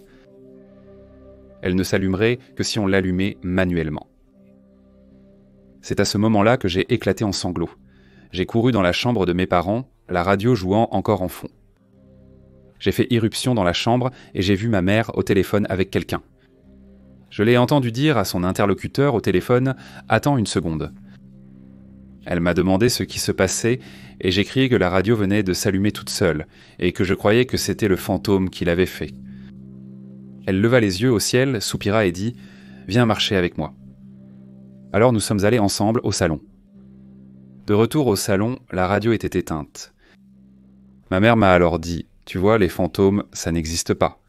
Elle ne s'allumerait que si on l'allumait manuellement. C'est à ce moment-là que j'ai éclaté en sanglots. J'ai couru dans la chambre de mes parents, la radio jouant encore en fond. J'ai fait irruption dans la chambre et j'ai vu ma mère au téléphone avec quelqu'un. Je l'ai entendu dire à son interlocuteur au téléphone « Attends une seconde ». Elle m'a demandé ce qui se passait et j'ai crié que la radio venait de s'allumer toute seule et que je croyais que c'était le fantôme qui l'avait fait. Elle leva les yeux au ciel, soupira et dit « Viens marcher avec moi ». Alors nous sommes allés ensemble au salon. De retour au salon, la radio était éteinte. Ma mère m'a alors dit « Tu vois, les fantômes, ça n'existe pas ».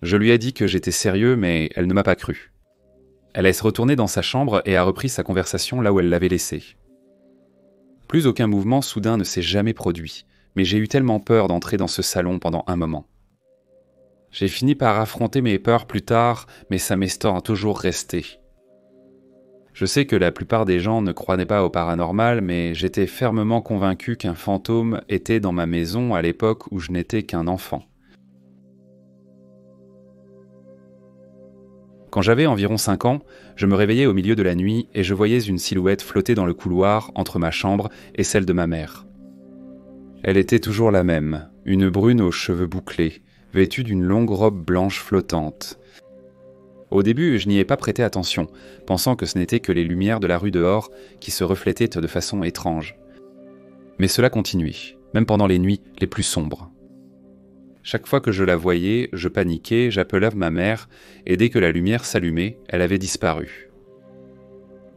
Je lui ai dit que j'étais sérieux, mais elle ne m'a pas cru. Elle est retournée dans sa chambre et a repris sa conversation là où elle l'avait laissée. Plus aucun mouvement soudain ne s'est jamais produit, mais j'ai eu tellement peur d'entrer dans ce salon pendant un moment. J'ai fini par affronter mes peurs plus tard, mais ça m'est toujours resté. Je sais que la plupart des gens ne croyaient pas au paranormal, mais j'étais fermement convaincu qu'un fantôme était dans ma maison à l'époque où je n'étais qu'un enfant. Quand j'avais environ 5 ans, je me réveillais au milieu de la nuit et je voyais une silhouette flotter dans le couloir entre ma chambre et celle de ma mère. Elle était toujours la même, une brune aux cheveux bouclés, vêtue d'une longue robe blanche flottante. Au début, je n'y ai pas prêté attention, pensant que ce n'étaient que les lumières de la rue dehors qui se reflétaient de façon étrange. Mais cela continuait, même pendant les nuits les plus sombres. Chaque fois que je la voyais, je paniquais, j'appelais ma mère, et dès que la lumière s'allumait, elle avait disparu.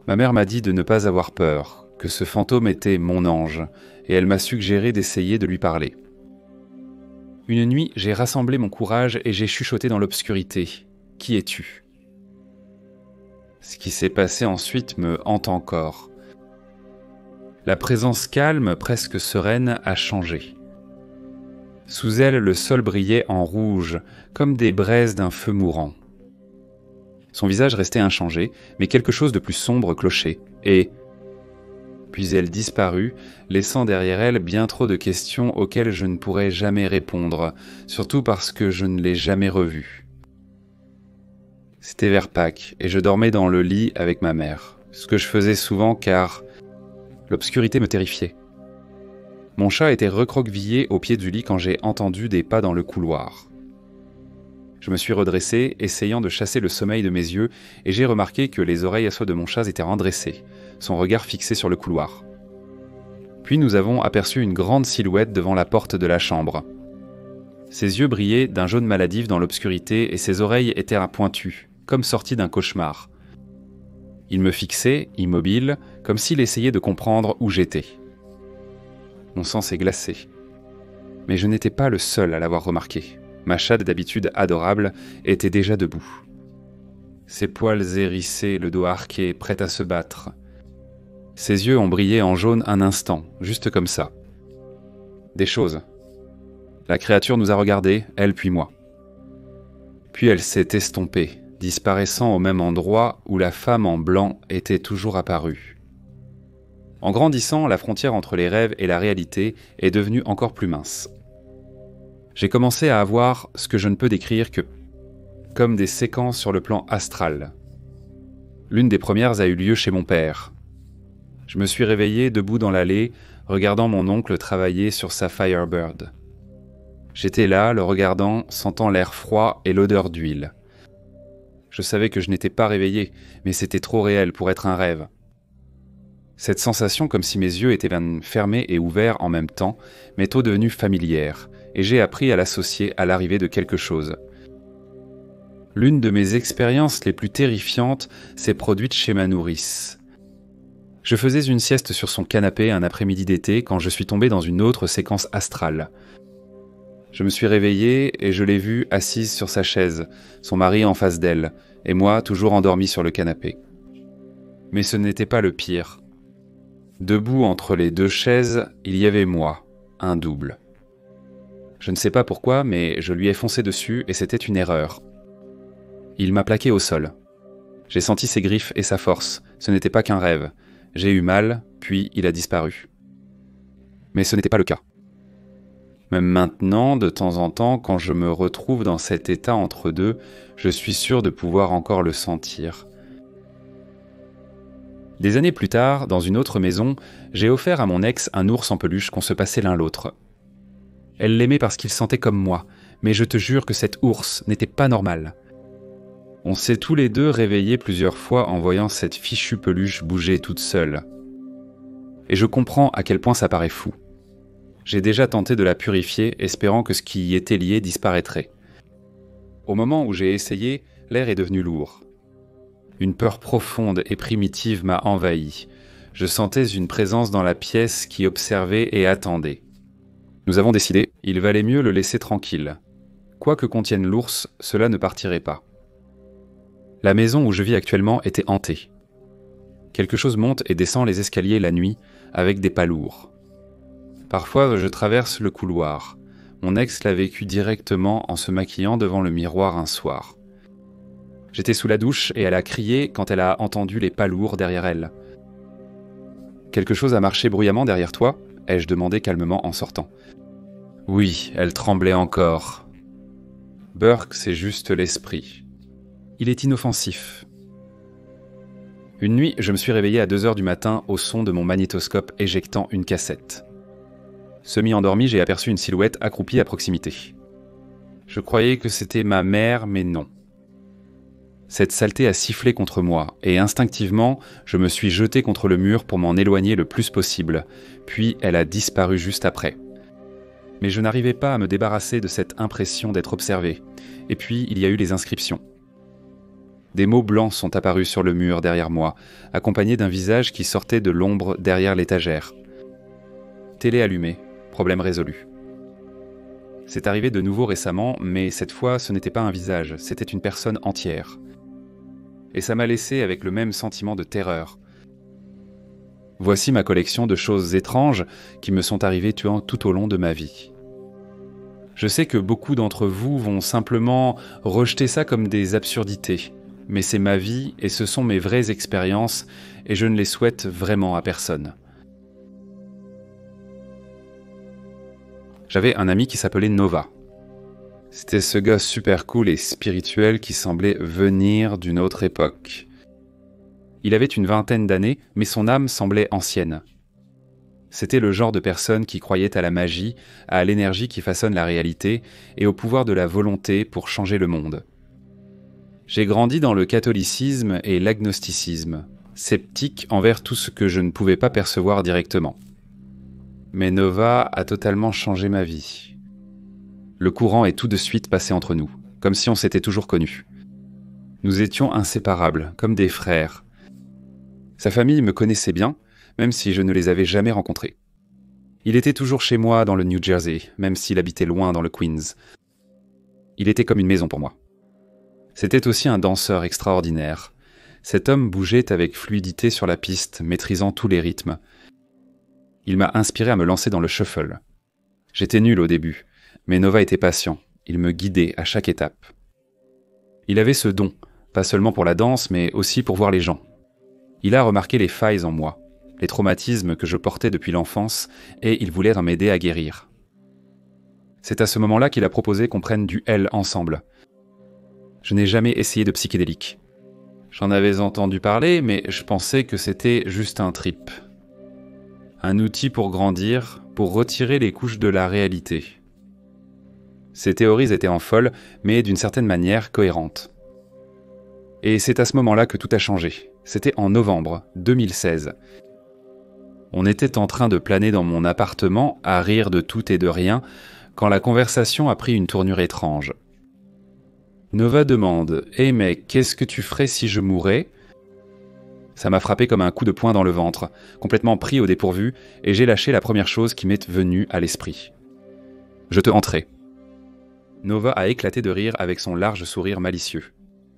Ma mère m'a dit de ne pas avoir peur, que ce fantôme était mon ange, et elle m'a suggéré d'essayer de lui parler. Une nuit, j'ai rassemblé mon courage et j'ai chuchoté dans l'obscurité. « Qui es-tu » Ce qui s'est passé ensuite me hante encore. La présence calme, presque sereine, a changé. Sous elle, le sol brillait en rouge, comme des braises d'un feu mourant. Son visage restait inchangé, mais quelque chose de plus sombre clochait, et... Puis elle disparut, laissant derrière elle bien trop de questions auxquelles je ne pourrais jamais répondre, surtout parce que je ne l'ai jamais revue. C'était vers Pâques, et je dormais dans le lit avec ma mère, ce que je faisais souvent car l'obscurité me terrifiait. Mon chat était recroquevillé au pied du lit quand j'ai entendu des pas dans le couloir. Je me suis redressé, essayant de chasser le sommeil de mes yeux, et j'ai remarqué que les oreilles à soie de mon chat étaient redressées, son regard fixé sur le couloir. Puis nous avons aperçu une grande silhouette devant la porte de la chambre. Ses yeux brillaient d'un jaune maladif dans l'obscurité et ses oreilles étaient pointues, comme sorties d'un cauchemar. Il me fixait, immobile, comme s'il essayait de comprendre où j'étais. Mon sang s'est glacé. Mais je n'étais pas le seul à l'avoir remarqué. Ma chatte, d'habitude adorable, était déjà debout. Ses poils hérissés, le dos arqué, prête à se battre. Ses yeux ont brillé en jaune un instant, juste comme ça. Des choses. La créature nous a regardés, elle puis moi. Puis elle s'est estompée, disparaissant au même endroit où la femme en blanc était toujours apparue. En grandissant, la frontière entre les rêves et la réalité est devenue encore plus mince. J'ai commencé à avoir ce que je ne peux décrire que comme des séquences sur le plan astral. L'une des premières a eu lieu chez mon père. Je me suis réveillé debout dans l'allée, regardant mon oncle travailler sur sa Firebird. J'étais là, le regardant, sentant l'air froid et l'odeur d'huile. Je savais que je n'étais pas réveillé, mais c'était trop réel pour être un rêve. Cette sensation, comme si mes yeux étaient fermés et ouverts en même temps, m'est devenue familière, et j'ai appris à l'associer à l'arrivée de quelque chose. L'une de mes expériences les plus terrifiantes s'est produite chez ma nourrice. Je faisais une sieste sur son canapé un après-midi d'été quand je suis tombé dans une autre séquence astrale. Je me suis réveillé et je l'ai vue assise sur sa chaise, son mari en face d'elle, et moi toujours endormi sur le canapé. Mais ce n'était pas le pire. Debout entre les deux chaises, il y avait moi, un double. Je ne sais pas pourquoi, mais je lui ai foncé dessus et c'était une erreur. Il m'a plaqué au sol. J'ai senti ses griffes et sa force, ce n'était pas qu'un rêve. J'ai eu mal, puis il a disparu. Mais ce n'était pas le cas. Même maintenant, de temps en temps, quand je me retrouve dans cet état entre deux, je suis sûr de pouvoir encore le sentir. Des années plus tard, dans une autre maison, j'ai offert à mon ex un ours en peluche qu'on se passait l'un l'autre. Elle l'aimait parce qu'il sentait comme moi, mais je te jure que cet ours n'était pas normal. On s'est tous les deux réveillés plusieurs fois en voyant cette fichue peluche bouger toute seule. Et je comprends à quel point ça paraît fou. J'ai déjà tenté de la purifier, espérant que ce qui y était lié disparaîtrait. Au moment où j'ai essayé, l'air est devenu lourd. Une peur profonde et primitive m'a envahi. Je sentais une présence dans la pièce qui observait et attendait. Nous avons décidé, il valait mieux le laisser tranquille. Quoi que contienne l'ours, cela ne partirait pas. La maison où je vis actuellement était hantée. Quelque chose monte et descend les escaliers la nuit, avec des pas lourds. Parfois, je traverse le couloir. Mon ex l'a vécu directement en se maquillant devant le miroir un soir. J'étais sous la douche et elle a crié quand elle a entendu les pas lourds derrière elle. « Quelque chose a marché bruyamment derrière toi ?» ai-je demandé calmement en sortant. Oui, elle tremblait encore. Burke, c'est juste l'esprit. Il est inoffensif. Une nuit, je me suis réveillé à 2h du matin au son de mon magnétoscope éjectant une cassette. Semi-endormi, j'ai aperçu une silhouette accroupie à proximité. Je croyais que c'était ma mère, mais non. Cette saleté a sifflé contre moi, et instinctivement, je me suis jeté contre le mur pour m'en éloigner le plus possible, puis elle a disparu juste après. Mais je n'arrivais pas à me débarrasser de cette impression d'être observé, et puis il y a eu les inscriptions. Des mots blancs sont apparus sur le mur derrière moi, accompagnés d'un visage qui sortait de l'ombre derrière l'étagère. Télé allumée, problème résolu. C'est arrivé de nouveau récemment, mais cette fois ce n'était pas un visage, c'était une personne entière. Et ça m'a laissé avec le même sentiment de terreur. Voici ma collection de choses étranges qui me sont arrivées tout au long de ma vie. Je sais que beaucoup d'entre vous vont simplement rejeter ça comme des absurdités, mais c'est ma vie et ce sont mes vraies expériences et je ne les souhaite vraiment à personne. J'avais un ami qui s'appelait Nova. C'était ce gars super cool et spirituel qui semblait venir d'une autre époque. Il avait une vingtaine d'années, mais son âme semblait ancienne. C'était le genre de personne qui croyait à la magie, à l'énergie qui façonne la réalité et au pouvoir de la volonté pour changer le monde. J'ai grandi dans le catholicisme et l'agnosticisme, sceptique envers tout ce que je ne pouvais pas percevoir directement. Mais Nova a totalement changé ma vie. Le courant est tout de suite passé entre nous, comme si on s'était toujours connus. Nous étions inséparables, comme des frères. Sa famille me connaissait bien, même si je ne les avais jamais rencontrés. Il était toujours chez moi dans le New Jersey, même s'il habitait loin dans le Queens. Il était comme une maison pour moi. C'était aussi un danseur extraordinaire. Cet homme bougeait avec fluidité sur la piste, maîtrisant tous les rythmes. Il m'a inspiré à me lancer dans le shuffle. J'étais nul au début, mais Nova était patient. Il me guidait à chaque étape. Il avait ce don, pas seulement pour la danse, mais aussi pour voir les gens. Il a remarqué les failles en moi, les traumatismes que je portais depuis l'enfance, et il voulait m'aider à guérir. C'est à ce moment-là qu'il a proposé qu'on prenne du L ensemble. Je n'ai jamais essayé de psychédélique. J'en avais entendu parler, mais je pensais que c'était juste un trip. Un outil pour grandir, pour retirer les couches de la réalité. Ces théories étaient en folle, mais d'une certaine manière cohérentes. Et c'est à ce moment-là que tout a changé. C'était en novembre 2016. On était en train de planer dans mon appartement, à rire de tout et de rien, quand la conversation a pris une tournure étrange. Nova demande « Hey mec, qu'est-ce que tu ferais si je mourais ?» Ça m'a frappé comme un coup de poing dans le ventre, complètement pris au dépourvu, et j'ai lâché la première chose qui m'est venue à l'esprit. « Je te hanterai. » Nova a éclaté de rire avec son large sourire malicieux.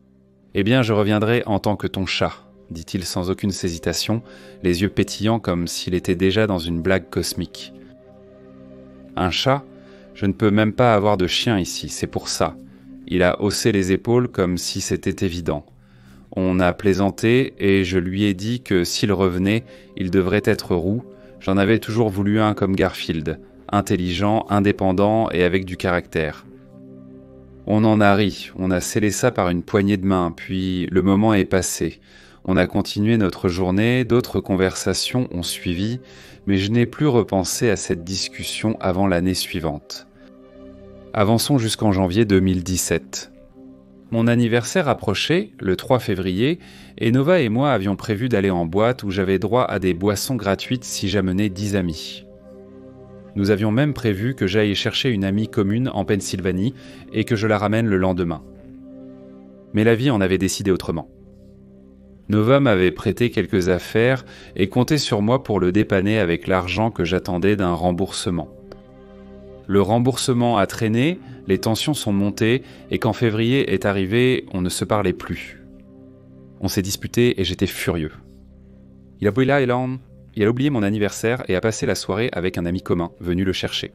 « Eh bien, je reviendrai en tant que ton chat, » dit-il sans aucune hésitation, les yeux pétillants comme s'il était déjà dans une blague cosmique. « Un chat ? Je ne peux même pas avoir de chien ici, c'est pour ça. » Il a haussé les épaules comme si c'était évident. On a plaisanté et je lui ai dit que s'il revenait, il devrait être roux. J'en avais toujours voulu un comme Garfield, intelligent, indépendant et avec du caractère. On en a ri, on a scellé ça par une poignée de main, puis le moment est passé. On a continué notre journée, d'autres conversations ont suivi, mais je n'ai plus repensé à cette discussion avant l'année suivante. Avançons jusqu'en janvier 2017. Mon anniversaire approchait, le 3 février, et Nova et moi avions prévu d'aller en boîte où j'avais droit à des boissons gratuites si j'amenais 10 amis. Nous avions même prévu que j'aille chercher une amie commune en Pennsylvanie et que je la ramène le lendemain. Mais la vie en avait décidé autrement. Nova m'avait prêté quelques affaires et comptait sur moi pour le dépanner avec l'argent que j'attendais d'un remboursement. Le remboursement a traîné, les tensions sont montées, et quand février est arrivé, on ne se parlait plus. On s'est disputé et j'étais furieux. Il a oublié mon anniversaire et a passé la soirée avec un ami commun, venu le chercher.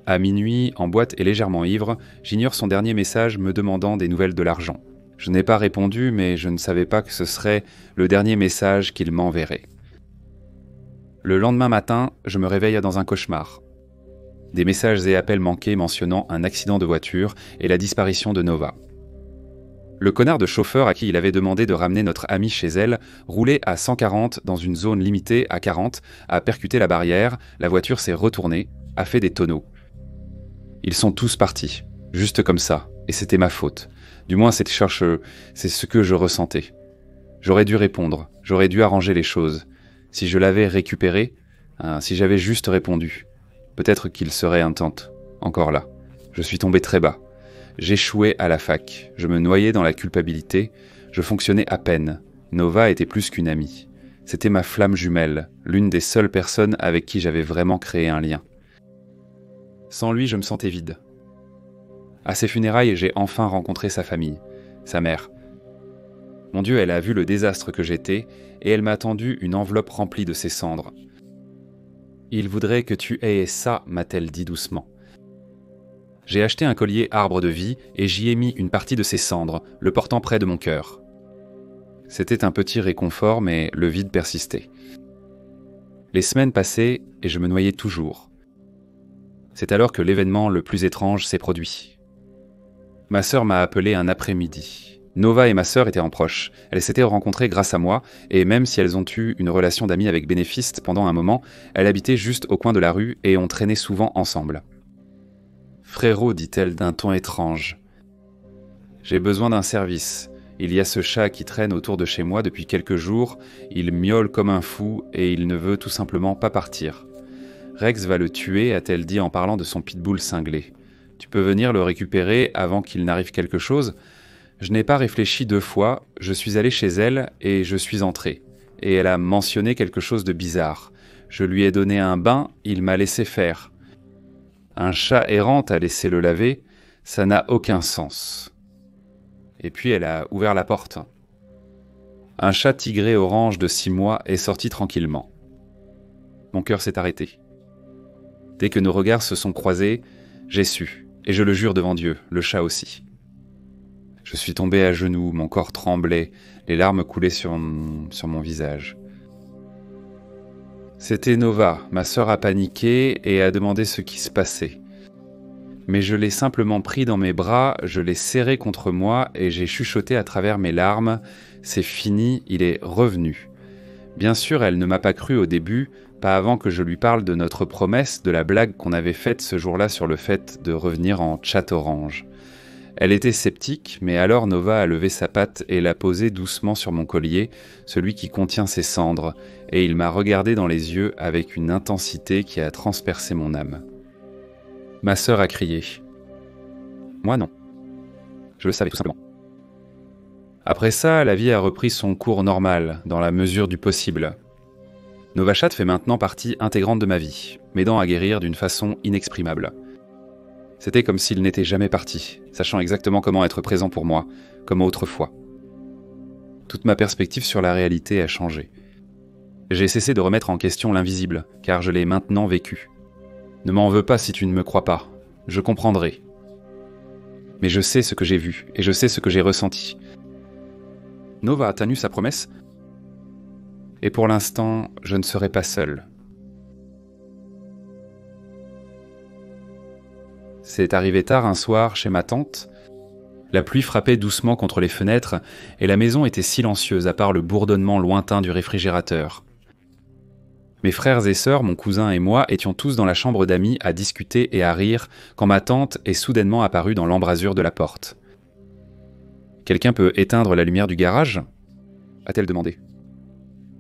À minuit, en boîte et légèrement ivre, j'ignore son dernier message me demandant des nouvelles de l'argent. Je n'ai pas répondu, mais je ne savais pas que ce serait le dernier message qu'il m'enverrait. Le lendemain matin, je me réveille dans un cauchemar. Des messages et appels manqués mentionnant un accident de voiture et la disparition de Nova. Le connard de chauffeur à qui il avait demandé de ramener notre amie chez elle roulait à 140 dans une zone limitée à 40, a percuté la barrière, la voiture s'est retournée, a fait des tonneaux. Ils sont tous partis, juste comme ça, et c'était ma faute. Du moins c'est ce que je ressentais. J'aurais dû répondre, j'aurais dû arranger les choses. Si je l'avais récupéré, si j'avais juste répondu, peut-être qu'il serait intente, encore là. Je suis tombé très bas. J'échouais à la fac, je me noyais dans la culpabilité, je fonctionnais à peine. Nova était plus qu'une amie. C'était ma flamme jumelle, l'une des seules personnes avec qui j'avais vraiment créé un lien. Sans lui, je me sentais vide. À ses funérailles, j'ai enfin rencontré sa famille, sa mère. Mon Dieu, elle a vu le désastre que j'étais, et elle m'a tendu une enveloppe remplie de ses cendres. « Il voudrait que tu aies ça », m'a-t-elle dit doucement. J'ai acheté un collier arbre de vie et j'y ai mis une partie de ses cendres, le portant près de mon cœur. C'était un petit réconfort, mais le vide persistait. Les semaines passaient et je me noyais toujours. C'est alors que l'événement le plus étrange s'est produit. Ma sœur m'a appelé un après-midi. Nova et ma sœur étaient en proches. Elles s'étaient rencontrées grâce à moi, et même si elles ont eu une relation d'amis avec bénéfice pendant un moment, elles habitaient juste au coin de la rue et on traînait souvent ensemble. « Frérot », dit-elle d'un ton étrange, « j'ai besoin d'un service. Il y a ce chat qui traîne autour de chez moi depuis quelques jours, il miaule comme un fou et il ne veut tout simplement pas partir. Rex va le tuer », a-t-elle dit en parlant de son pitbull cinglé. « Tu peux venir le récupérer avant qu'il n'arrive quelque chose ?» Je n'ai pas réfléchi 2 fois, je suis allé chez elle et je suis entré. Et elle a mentionné quelque chose de bizarre. Je lui ai donné un bain, il m'a laissé faire. Un chat errant a laissé le laver, ça n'a aucun sens. Et puis elle a ouvert la porte. Un chat tigré orange de 6 mois est sorti tranquillement. Mon cœur s'est arrêté. Dès que nos regards se sont croisés, j'ai su, et je le jure devant Dieu, le chat aussi. Je suis tombé à genoux, mon corps tremblait, les larmes coulaient sur mon visage. C'était Nova, ma sœur a paniqué et a demandé ce qui se passait. Mais je l'ai simplement pris dans mes bras, je l'ai serré contre moi et j'ai chuchoté à travers mes larmes « C'est fini, il est revenu ». Bien sûr, elle ne m'a pas cru au début, pas avant que je lui parle de notre promesse, de la blague qu'on avait faite ce jour-là sur le fait de revenir en chat orange. Elle était sceptique, mais alors Nova a levé sa patte et l'a posée doucement sur mon collier, celui qui contient ses cendres, et il m'a regardé dans les yeux avec une intensité qui a transpercé mon âme. Ma sœur a crié. Moi non. Je le savais tout simplement. Après ça, la vie a repris son cours normal, dans la mesure du possible. Nova Chat fait maintenant partie intégrante de ma vie, m'aidant à guérir d'une façon inexprimable. C'était comme s'il n'était jamais parti, sachant exactement comment être présent pour moi, comme autrefois. Toute ma perspective sur la réalité a changé. J'ai cessé de remettre en question l'invisible, car je l'ai maintenant vécu. Ne m'en veux pas si tu ne me crois pas, je comprendrai. Mais je sais ce que j'ai vu, et je sais ce que j'ai ressenti. Nova a tenu sa promesse, et pour l'instant, je ne serai pas seul. C'est arrivé tard un soir chez ma tante. La pluie frappait doucement contre les fenêtres et la maison était silencieuse à part le bourdonnement lointain du réfrigérateur. Mes frères et sœurs, mon cousin et moi étions tous dans la chambre d'amis à discuter et à rire quand ma tante est soudainement apparue dans l'embrasure de la porte. « Quelqu'un peut éteindre la lumière du garage ?» a-t-elle demandé.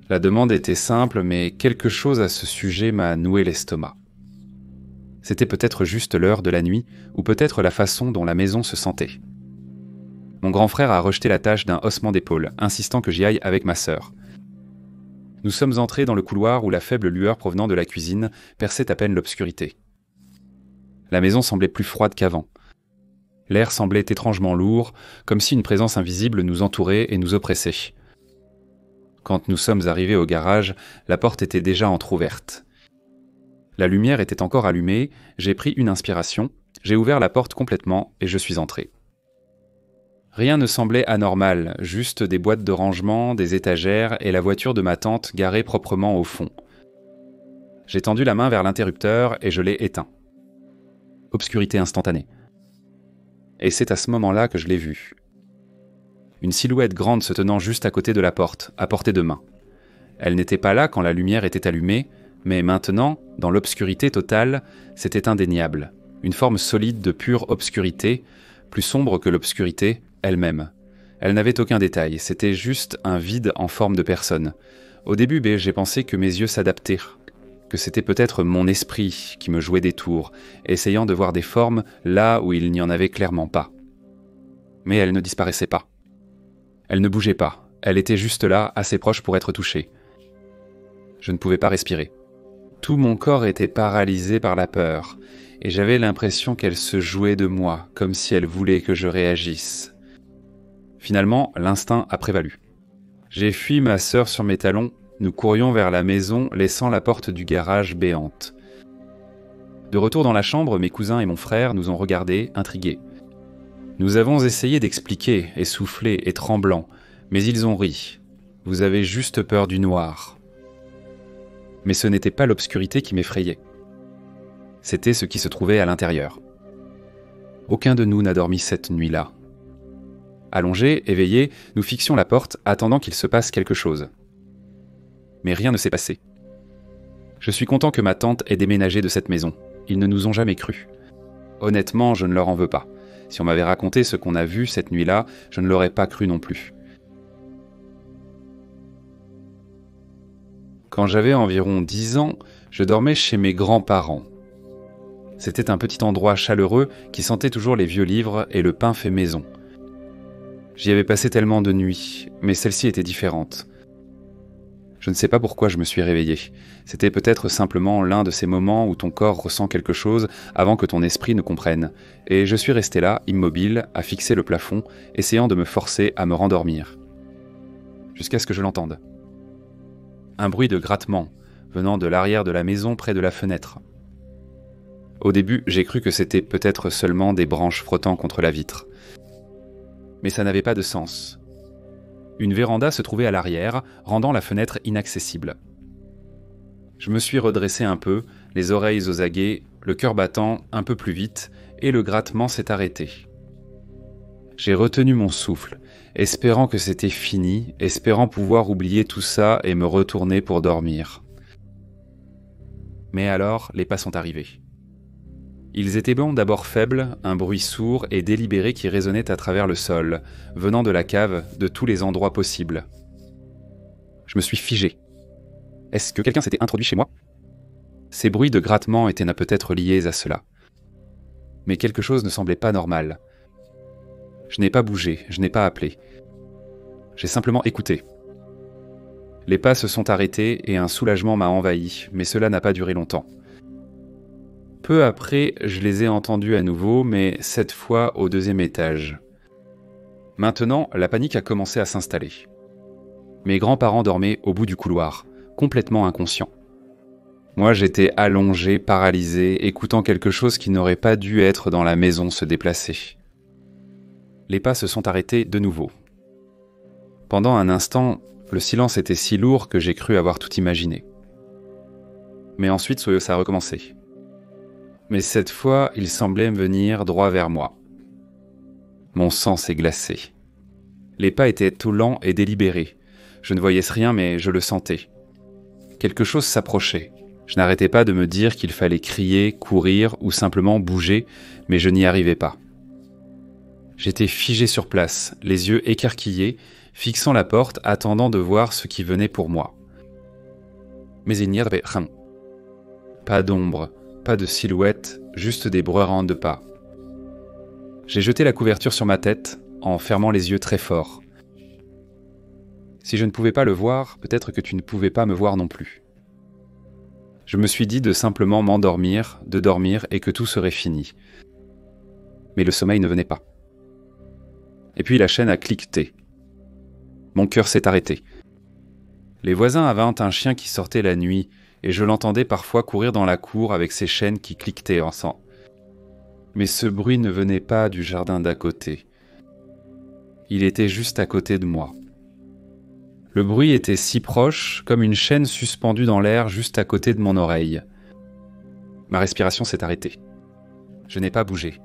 La demande était simple, mais quelque chose à ce sujet m'a noué l'estomac. C'était peut-être juste l'heure de la nuit, ou peut-être la façon dont la maison se sentait. Mon grand frère a rejeté la tâche d'un haussement d'épaule, insistant que j'y aille avec ma sœur. Nous sommes entrés dans le couloir où la faible lueur provenant de la cuisine perçait à peine l'obscurité. La maison semblait plus froide qu'avant. L'air semblait étrangement lourd, comme si une présence invisible nous entourait et nous oppressait. Quand nous sommes arrivés au garage, la porte était déjà entr'ouverte. La lumière était encore allumée, j'ai pris une inspiration, j'ai ouvert la porte complètement et je suis entré. Rien ne semblait anormal, juste des boîtes de rangement, des étagères et la voiture de ma tante garée proprement au fond. J'ai tendu la main vers l'interrupteur et je l'ai éteint. Obscurité instantanée. Et c'est à ce moment-là que je l'ai vu. une silhouette grande se tenant juste à côté de la porte, à portée de main. Elle n'était pas là quand la lumière était allumée, mais maintenant, dans l'obscurité totale, c'était indéniable. Une forme solide de pure obscurité, plus sombre que l'obscurité elle-même. Elle n'avait aucun détail, c'était juste un vide en forme de personne. Au début, j'ai pensé que mes yeux s'adaptaient, que c'était peut-être mon esprit qui me jouait des tours, essayant de voir des formes là où il n'y en avait clairement pas. Mais elle ne disparaissait pas. Elle ne bougeait pas, elle était juste là, assez proche pour être touchée. Je ne pouvais pas respirer. Tout mon corps était paralysé par la peur, et j'avais l'impression qu'elle se jouait de moi, comme si elle voulait que je réagisse. Finalement, l'instinct a prévalu. J'ai fui ma sœur sur mes talons, nous courions vers la maison, laissant la porte du garage béante. De retour dans la chambre, mes cousins et mon frère nous ont regardés, intrigués. Nous avons essayé d'expliquer, essoufflés et tremblants, mais ils ont ri. Vous avez juste peur du noir. Mais ce n'était pas l'obscurité qui m'effrayait. C'était ce qui se trouvait à l'intérieur. Aucun de nous n'a dormi cette nuit-là. Allongés, éveillés, nous fixions la porte, attendant qu'il se passe quelque chose. Mais rien ne s'est passé. Je suis content que ma tante ait déménagé de cette maison. Ils ne nous ont jamais cru. Honnêtement, je ne leur en veux pas. Si on m'avait raconté ce qu'on a vu cette nuit-là, je ne l'aurais pas cru non plus. Quand j'avais environ 10 ans, je dormais chez mes grands-parents. C'était un petit endroit chaleureux qui sentait toujours les vieux livres et le pain fait maison. J'y avais passé tellement de nuits, mais celle-ci était différente. Je ne sais pas pourquoi je me suis réveillé. C'était peut-être simplement l'un de ces moments où ton corps ressent quelque chose avant que ton esprit ne comprenne. Et je suis resté là, immobile, à fixer le plafond, essayant de me forcer à me rendormir. Jusqu'à ce que je l'entende. Un bruit de grattement, venant de l'arrière de la maison près de la fenêtre. Au début, j'ai cru que c'était peut-être seulement des branches frottant contre la vitre. Mais ça n'avait pas de sens. Une véranda se trouvait à l'arrière, rendant la fenêtre inaccessible. Je me suis redressé un peu, les oreilles aux aguets, le cœur battant un peu plus vite, et le grattement s'est arrêté. J'ai retenu mon souffle, espérant que c'était fini, espérant pouvoir oublier tout ça et me retourner pour dormir. Mais alors, les pas sont arrivés. Ils étaient bons, d'abord faibles, un bruit sourd et délibéré qui résonnait à travers le sol, venant de la cave, de tous les endroits possibles. Je me suis figé. Est-ce que quelqu'un s'était introduit chez moi ? Ces bruits de grattement étaient peut-être liés à cela. Mais quelque chose ne semblait pas normal. Je n'ai pas bougé, je n'ai pas appelé. J'ai simplement écouté. Les pas se sont arrêtés et un soulagement m'a envahi, mais cela n'a pas duré longtemps. Peu après, je les ai entendus à nouveau, mais cette fois au 2e étage. Maintenant, la panique a commencé à s'installer. Mes grands-parents dormaient au bout du couloir, complètement inconscients. Moi, j'étais allongé, paralysé, écoutant quelque chose qui n'aurait pas dû être dans la maison se déplacer. Les pas se sont arrêtés de nouveau. Pendant un instant, le silence était si lourd que j'ai cru avoir tout imaginé. Mais ensuite, ça a recommencé. Mais cette fois, il semblait me venir droit vers moi. Mon sang s'est glacé. Les pas étaient tout lents et délibérés. Je ne voyais rien, mais je le sentais. Quelque chose s'approchait. Je n'arrêtais pas de me dire qu'il fallait crier, courir ou simplement bouger, mais je n'y arrivais pas. J'étais figé sur place, les yeux écarquillés, fixant la porte, attendant de voir ce qui venait pour moi. Mais il n'y avait rien. Pas d'ombre, pas de silhouette, juste des bruerans de pas. J'ai jeté la couverture sur ma tête, en fermant les yeux très fort. Si je ne pouvais pas le voir, peut-être que tu ne pouvais pas me voir non plus. Je me suis dit de simplement m'endormir, de dormir et que tout serait fini. Mais le sommeil ne venait pas. Et puis la chaîne a cliqueté. Mon cœur s'est arrêté. Les voisins avaient un chien qui sortait la nuit, et je l'entendais parfois courir dans la cour avec ses chaînes qui cliquetaient ensemble. Mais ce bruit ne venait pas du jardin d'à côté. Il était juste à côté de moi. Le bruit était si proche, comme une chaîne suspendue dans l'air juste à côté de mon oreille. Ma respiration s'est arrêtée. Je n'ai pas bougé.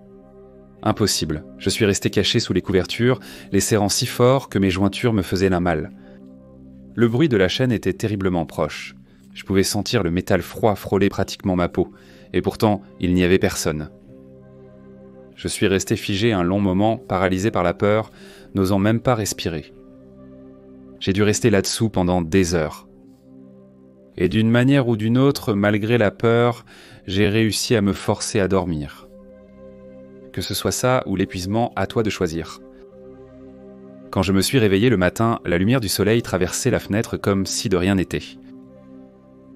Impossible. Je suis resté caché sous les couvertures, les serrant si fort que mes jointures me faisaient la malle. Le bruit de la chaîne était terriblement proche. Je pouvais sentir le métal froid frôler pratiquement ma peau, et pourtant, il n'y avait personne. Je suis resté figé un long moment, paralysé par la peur, n'osant même pas respirer. J'ai dû rester là-dessous pendant des heures. Et d'une manière ou d'une autre, malgré la peur, j'ai réussi à me forcer à dormir. Que ce soit ça ou l'épuisement, à toi de choisir. Quand je me suis réveillé le matin, la lumière du soleil traversait la fenêtre comme si de rien n'était.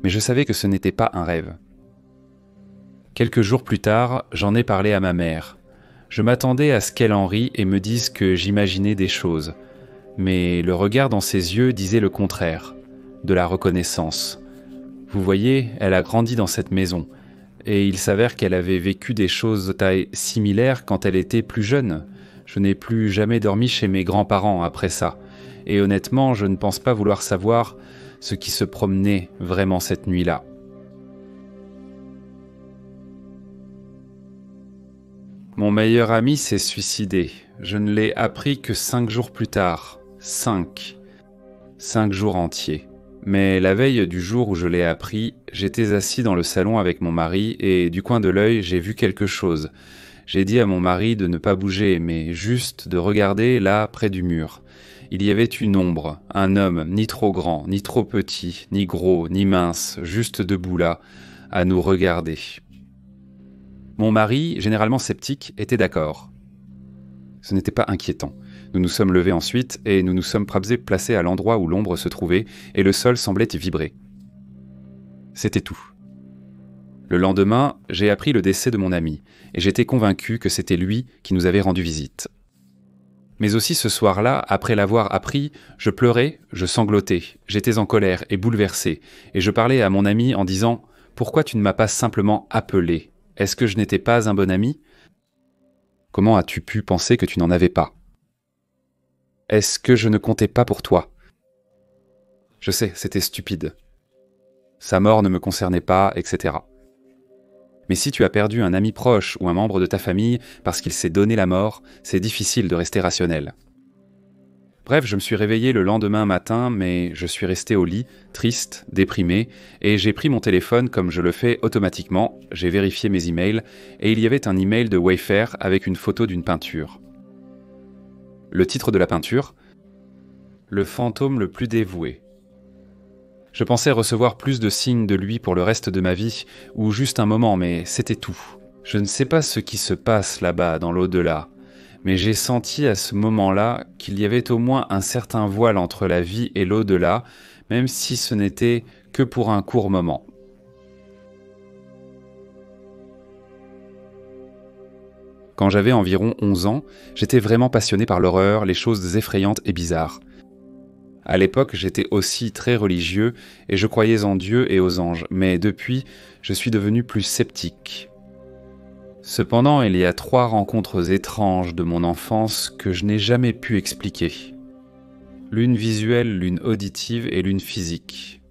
Mais je savais que ce n'était pas un rêve. Quelques jours plus tard, j'en ai parlé à ma mère. Je m'attendais à ce qu'elle en rie et me dise que j'imaginais des choses. Mais le regard dans ses yeux disait le contraire, de la reconnaissance. Vous voyez, elle a grandi dans cette maison. Et il s'avère qu'elle avait vécu des choses de taille similaire quand elle était plus jeune. Je n'ai plus jamais dormi chez mes grands-parents après ça. Et honnêtement, je ne pense pas vouloir savoir ce qui se promenait vraiment cette nuit-là. Mon meilleur ami s'est suicidé. Je ne l'ai appris que 5 jours plus tard. 5 jours entiers. Mais la veille du jour où je l'ai appris, j'étais assis dans le salon avec mon mari et du coin de l'œil, j'ai vu quelque chose. J'ai dit à mon mari de ne pas bouger, mais juste de regarder là, près du mur. Il y avait une ombre, un homme, ni trop grand, ni trop petit, ni gros, ni mince, juste debout là, à nous regarder. Mon mari, généralement sceptique, était d'accord. Ce n'était pas inquiétant. Nous nous sommes levés ensuite et nous nous sommes placés à l'endroit où l'ombre se trouvait et le sol semblait y vibrer. C'était tout. Le lendemain, j'ai appris le décès de mon ami et j'étais convaincu que c'était lui qui nous avait rendu visite. Mais aussi ce soir-là, après l'avoir appris, je pleurais, je sanglotais, j'étais en colère et bouleversé et je parlais à mon ami en disant « Pourquoi tu ne m'as pas simplement appelé ? Est-ce que je n'étais pas un bon ami ? Comment as-tu pu penser que tu n'en avais pas ? Est-ce que je ne comptais pas pour toi ? Je sais, c'était stupide. Sa mort ne me concernait pas, etc. Mais si tu as perdu un ami proche ou un membre de ta famille parce qu'il s'est donné la mort, c'est difficile de rester rationnel. Bref, je me suis réveillé le lendemain matin, mais je suis resté au lit, triste, déprimé, et j'ai pris mon téléphone comme je le fais automatiquement, j'ai vérifié mes emails, et il y avait un email de Wayfair avec une photo d'une peinture. Le titre de la peinture ? Le fantôme le plus dévoué. Je pensais recevoir plus de signes de lui pour le reste de ma vie, ou juste un moment, mais c'était tout. Je ne sais pas ce qui se passe là-bas, dans l'au-delà, mais j'ai senti à ce moment-là qu'il y avait au moins un certain voile entre la vie et l'au-delà, même si ce n'était que pour un court moment. Quand j'avais environ 11 ans, j'étais vraiment passionné par l'horreur, les choses effrayantes et bizarres. À l'époque, j'étais aussi très religieux et je croyais en Dieu et aux anges, mais depuis, je suis devenu plus sceptique. Cependant, il y a 3 rencontres étranges de mon enfance que je n'ai jamais pu expliquer. L'une visuelle, l'une auditive et l'une physique.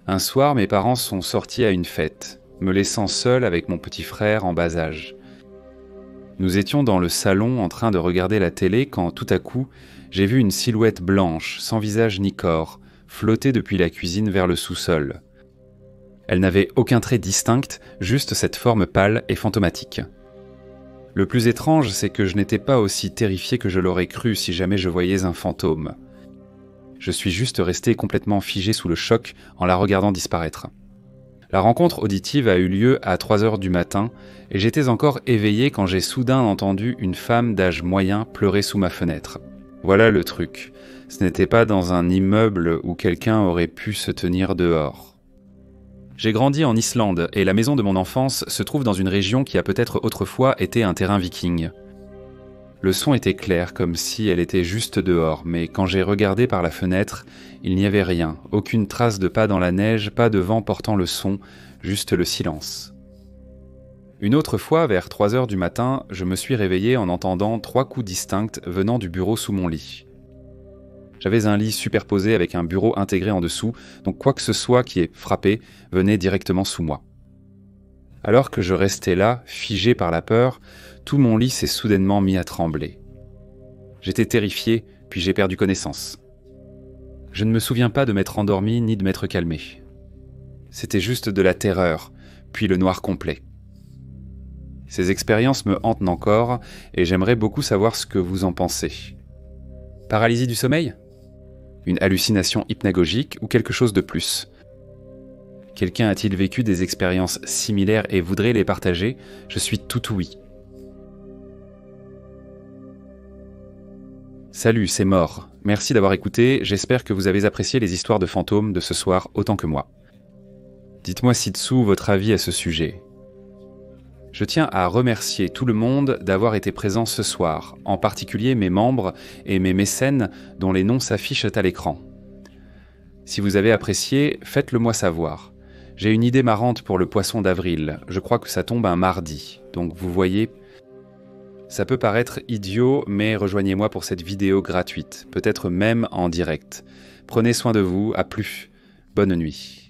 Un soir, mes parents sont sortis à une fête, me laissant seul avec mon petit frère en bas âge. Nous étions dans le salon en train de regarder la télé quand tout à coup, j'ai vu une silhouette blanche, sans visage ni corps, flotter depuis la cuisine vers le sous-sol. Elle n'avait aucun trait distinct, juste cette forme pâle et fantomatique. Le plus étrange, c'est que je n'étais pas aussi terrifié que je l'aurais cru si jamais je voyais un fantôme. Je suis juste resté complètement figé sous le choc en la regardant disparaître. La rencontre auditive a eu lieu à 3h du matin et j'étais encore éveillé quand j'ai soudain entendu une femme d'âge moyen pleurer sous ma fenêtre. Voilà le truc. Ce n'était pas dans un immeuble où quelqu'un aurait pu se tenir dehors. J'ai grandi en Islande et la maison de mon enfance se trouve dans une région qui a peut-être autrefois été un terrain viking. Le son était clair, comme si elle était juste dehors, mais quand j'ai regardé par la fenêtre, il n'y avait rien, aucune trace de pas dans la neige, pas de vent portant le son, juste le silence. Une autre fois, vers 3h du matin, je me suis réveillé en entendant 3 coups distincts venant du bureau sous mon lit. J'avais un lit superposé avec un bureau intégré en dessous, donc quoi que ce soit qui ait frappé venait directement sous moi. Alors que je restais là, figé par la peur, tout mon lit s'est soudainement mis à trembler. J'étais terrifié, puis j'ai perdu connaissance. Je ne me souviens pas de m'être endormi ni de m'être calmé. C'était juste de la terreur, puis le noir complet. Ces expériences me hantent encore, et j'aimerais beaucoup savoir ce que vous en pensez. Paralysie du sommeil ? Une hallucination hypnagogique ou quelque chose de plus ? Quelqu'un a-t-il vécu des expériences similaires et voudrait les partager ? Je suis tout oui. Salut, c'est Mort. Merci d'avoir écouté, j'espère que vous avez apprécié les histoires de fantômes de ce soir autant que moi. Dites-moi ci-dessous votre avis à ce sujet. Je tiens à remercier tout le monde d'avoir été présent ce soir, en particulier mes membres et mes mécènes dont les noms s'affichent à l'écran. Si vous avez apprécié, faites-le moi savoir. J'ai une idée marrante pour le poisson d'avril, je crois que ça tombe un mardi, donc vous voyez, ça peut paraître idiot, mais rejoignez-moi pour cette vidéo gratuite, peut-être même en direct. Prenez soin de vous, à plus, bonne nuit.